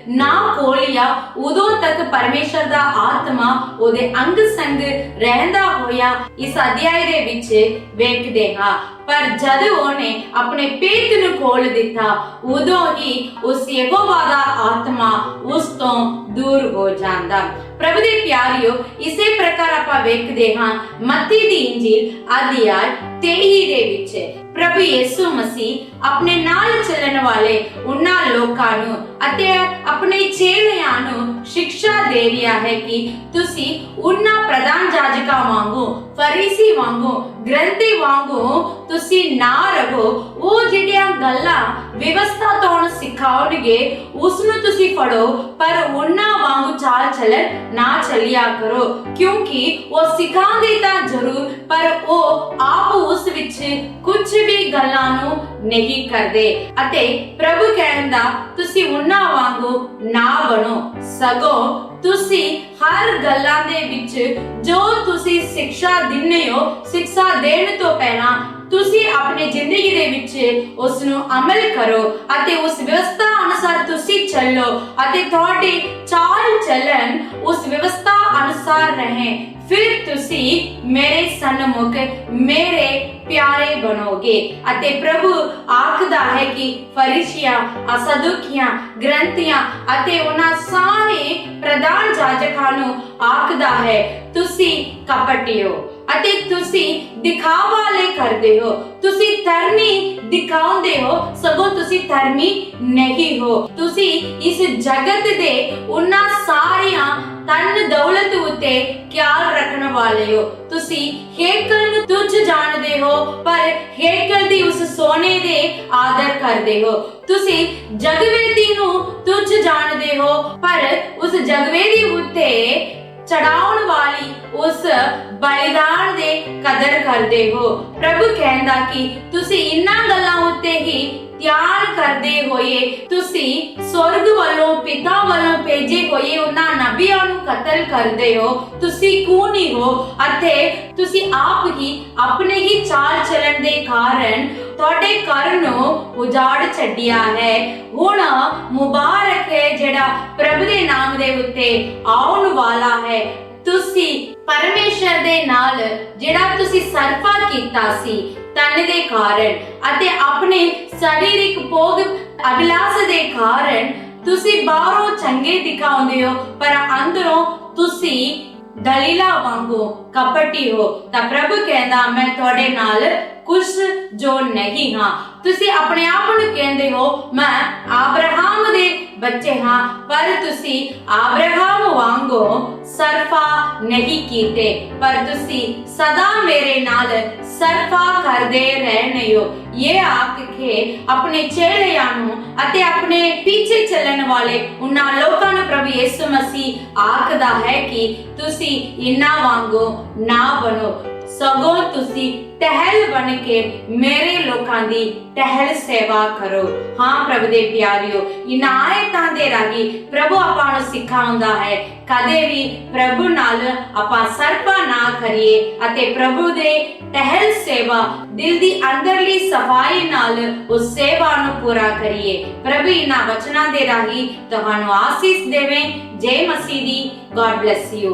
ਨਾ ਖੋਲਿਆ, ਉਦੋਂ ਤੱਕ ਪਰਮੇਸ਼ਰ ਦਾ ਆਤਮਾ ਉਹਦੇ ਅੰਗ ਸੰਗ ਰਹਿੰਦਾ ਹੋਇਆ ਇਸ ਅਧਿਆਇ ਦੇ ਵਿੱਚ ਵੇਖਦੇ ਹਾਂ। ਪਰ ਜਦ ਉਹਨੇ ਆਪਣੇ ਭੇਤ ਨੂੰ ਖੋਲ ਦਿੱਤਾ, ਉਦੋਂ ਹੀ ਉਸ ਯਹੋਵਾ ਦਾ ਆਤਮਾ ਉਸ ਤੋਂ ਦੂਰ ਹੋ ਜਾਂਦਾ। ਪ੍ਰਭੂ ਦੇ ਪਿਆਰਿਓ, ਇਸੇ ਪ੍ਰਕਾਰ ਆਪਾਂ ਵੇਖਦੇ ਹਾਂ ਮੱਤੀ ਦੀ ਇੰਜੀਲ ਅਧਿਆਇ 23 ਦੇ ਵਿੱਚ ਪ੍ਰਭੂ ਯਿਸੂ ਮਸੀਹ ਆਪਣੇ ਨਾਲ ਚੱਲਣ ਵਾਲੇ ਉਹਨਾਂ ਲੋਕਾਂ ਨੂੰ ਅਤੇ ਆਪਣੇ ਚੇਲਿਆਂ ਨੂੰ ਸਿੱਖਿਆ ਦੇ ਰਿਹਾ ਹੈ ਕਿ ਤੁਸੀਂ ਉਹਨਾਂ ਪ੍ਰਧਾਨ ਜਾਜਕਾਂ ਵਾਂਗੂ, ਫਰੀਸੀ ਵਾਂਗੂ, ਗ੍ਰੰਥੀ ਵਾਂਗੂ ਤੁਸੀਂ ਨਾ ਰਹੋ। ਉਹ ਜਿਹੜੀਆਂ ਗੱਲਾਂ ਵਿਵਸਥਾ ਤੋਂ ਸਿਖਾਉਣਗੇ ਉਸ ਨੂੰ ਤੁਸੀਂ ਫੜੋ, ਪਰ ਉਹਨਾਂ ਵਾਂਗੂ ਚਾਲ ਚੱਲਣ ਨਾ ਚੱਲਿਆ ਕਰੋ, ਕਿਉਂਕਿ ਉਹ ਸਿਖਾਉਂਦੇ ਤਾਂ ਜ਼ਰੂਰ ਪਰ ਉਹ ਆਪ ਉਸ ਵਿੱਚ ਕੁਝ ਵੀ ਗੱਲਾਂ ਨੂੰ ਨਹੀਂ ਕਰਦੇ। ਅਤੇ ਪ੍ਰਭੂ ਕਹਿੰਦਾ ਤੁਸੀਂ ਉਹਨਾਂ ਵਾਂਗੂ ਨਾ ਬਣੋ, ਸਗੋਂ ਤੁਸੀਂ ਹਰ ਗੱਲਾਂ ਦੇ ਵਿੱਚ ਜੋ ਤੁਸੀਂ ਸਿੱਖਿਆ ਦਿੰਦੇ ਹੋ, ਸਿੱਖਿਆ ਦੇਣ ਤੋਂ ਪਹਿਲਾਂ ਤੁਸੀਂ ਆਪਣੀ ਜ਼ਿੰਦਗੀ ਦੇ ਵਿੱਚ ਉਸ ਨੂੰ ਅਮਲ ਕਰੋ ਅਤੇ ਉਸ ਵਿਵਸਥਾ ਅਨੁਸਾਰ ਤੁਸੀਂ ਚੱਲੋ ਅਤੇ ਤੁਹਾਡੀ ਚਾਲ ਚੱਲਣ ਉਸ ਵਿਵਸਥਾ ਅਨੁਸਾਰ ਰਹੇ। ਫਿਰ ਤੁਸੀਂ ਮੇਰੇ ਸਨਮੁਖ ਮੇਰੇ ਪਿਆਰੇ ਬਣੋਗੇ। ਅਤੇ ਪ੍ਰਭੂ ਆਖਦਾ ਹੈ ਕਿ ਫਰੀਸੀਆਂ, ਸਦੂਕੀਆਂ, ਗ੍ਰੰਥੀਆਂ ਅਤੇ ਉਹਨਾਂ ਸਾਰੇ ਪ੍ਰਧਾਨ ਜਾਜਕਾਂ ਨੂੰ ਆਖਦਾ ਹੈ ਤੁਸੀਂ ਕਪਟਿਓ ਅਤੇ ਤੁਸੀਂ ਦਿਖਾਵਾ ਲਈ ਕਰਦੇ ਹੋ, ਤੁਸੀਂ ਧਰਮੀ ਦਿਖਾਉਂਦੇ ਹੋ, ਸਗੋਂ ਤੁਸੀਂ ਧਰਮੀ ਨਹੀਂ ਹੋ। ਤੁਸੀਂ ਇਸ ਜਗਤ ਦੇ ਉਹਨਾਂ ਸਾਰੀਆਂ ਧਨ ਦੌਲਤ ਉਤੇ ਖਿਆਲ ਰੱਖਣ ਵਾਲੇ ਹੋ। ਤੁਸੀਂ ਹੇਕਲ ਨੂੰ ਤੁੱਛ ਜਾਣਦੇ ਹੋ, ਪਰ ਹੇਕਲ ਦੀ ਉਸ ਸੋਨੇ ਦੇ ਆਦਰ ਕਰਦੇ ਹੋ। ਤੁਸੀਂ ਜਗਵੇਦੀ ਨੂੰ ਤੁੱਛ ਜਾਣਦੇ ਹੋ, ਪਰ ਉਸ ਜਗਵੇਦੀ ਉਤੇ ਚੜਾਉਣ ਵਾਲੀ ਉਸ ਬਲਿਦਾਨ ਦੇ ਕਦਰ ਕਰਦੇ ਹੋ। ਪ੍ਰਭੂ ਕਹਿੰਦਾ ਕਿ ਤੁਸੀਂ ਇਹਨਾਂ ਗੱਲਾਂ ਉੱਤੇ ਹੀ ਧਿਆਨ ਕਰਦੇ ਹੋਏ ਤੁਸੀਂ ਸਵਰਗ ਵੱਲੋਂ ਪਿਤਾ ਵੱਲੋਂ ਭੇਜੇ ਹੋਏ ਉਹਨਾਂ ਨਬੀਆਂ ਨੂੰ ਕਤਲ ਕਰਦੇ ਹੋ। ਤੁਸੀਂ ਖੂਨੀ ਹੋ ਅਤੇ ਤੁਸੀਂ ਆਪ ਹੀ ਆਪਣੇ ਹੀ ਚਾਲ ਚੱਲਣ ਦੇ ਕਾਰਨ ਤੁਹਾਡੇ ਘਰ ਨੂੰ ਉਜਾੜ ਛੱਡਿਆ ਹੈ। ਹੁਣ ਮੁਬਾਰਕ ਹੈ ਜਿਹੜਾ ਪ੍ਰਭੂ ਦੇ ਨਾਮ ਦੇ ਉੱਤੇ ਆਉਣ ਵਾਲਾ ਹੈ। ਤੁਸੀਂ ਪਰਮੇਸ਼ਰ ਦੇ ਨਾਲ ਜਿਹੜਾ ਤੁਸੀਂ ਸਰਫਾ ਕੀਤਾ ਸੀ ਤਨ ਦੇ ਕਾਰਨ ਅਤੇ ਆਪਣੇ ਸਰੀਰਕ ਭੋਗ ਅਭਿਲਾਸ ਦੇ ਕਾਰਨ ਤੁਸੀਂ ਬਾਹਰੋਂ ਚੰਗੇ ਦਿਖਾਉਂਦੇ ਹੋ ਪਰ ਅੰਦਰੋਂ ਤੁਸੀਂ ਦਲੀਲਾ ਵਾਂਗੂ ਕਪਟੀ ਹੋ। ਤਾਂ ਪ੍ਰਭੂ ਕਹਿੰਦਾ ਮੈਂ ਤੁਹਾਡੇ ਨਾਲ ਕੁਝ ਜੋ ਨਹੀਂ ਹਾਂ। ਤੁਸੀਂ ਆਪਣੇ ਆਪ ਨੂੰ ਕਹਿੰਦੇ ਹੋ ਮੈਂ ਅਬਰਾਹਮ ਦੇ ਬੱਚੇ ਹਾਂ ਪਰ ਤੁਸੀਂ ਅਬਰਾਹਮ ਵਾਂਗੂ ਸਰਫਾ ਨਹੀਂ ਕੀਤੇ ਪਰ ਤੁਸੀਂ ਸਦਾ ਮੇਰੇ ਨਾਲ ਸਰਫਾ ਕਰਦੇ ਰਹਿਣੇ ਹੋ। ਇਹ ਆਖ ਕੇ ਆਪਣੇ ਚੇਲਿਆਂ ਨੂੰ ਅਤੇ ਆਪਣੇ ਪਿੱਛੇ ਚੱਲਣ ਵਾਲੇ ਉਹਨਾਂ ਲੋਕਾਂ ਨੂੰ ਪ੍ਰਭੂ ਯਿਸੂ ਮਸੀਹ ਆਖਦਾ ਹੈ ਕਿ ਤੁਸੀਂ ਇਹਨਾਂ ਵਾਂਗੂ ਨਾ ਬਣੋ ਸਗੋਂ ਤੁਸੀਂ ਟਹਿਲ ਬਣ ਕੇ ਮੇਰੇ ਲੋਕਾਂ ਦੀ ਟਹਿਲ ਸੇਵਾ ਕਰੋ। ਹਾਂ ਪ੍ਰਭੂ ਦੇ ਪਿਆਰਿਓ, ਇਹਨਾਂ ਆਇਤਾਂ ਦੇ ਰਾਹੀਂ ਪ੍ਰਭੂ ਆਪਾਂ ਨੂੰ ਸਿਖਾਉਂਦਾ ਹੈ ਕਦੇ ਵੀ ਪ੍ਰਭੂ ਨਾਲ ਆਪਾਂ ਸਰਪਾ ਨਾ ਕਰੀਏ ਅਤੇ ਪ੍ਰਭੂ ਦੇ ਟਹਿਲ ਸੇਵਾ ਦਿਲ ਦੀ ਅੰਦਰਲੀ ਸਫਾਈ ਨਾਲ ਉਸ ਸੇਵਾ ਨੂੰ ਪੂਰਾ ਕਰੀਏ। ਪ੍ਰਭੂ ਇਹਨਾਂ ਵਚਨਾਂ ਦੇ ਰਾਹੀਂ ਤੁਹਾਨੂੰ ਆਸੀਸ ਦੇਵੇ। ਜੈ ਮਸੀਹ ਦੀ। God bless you.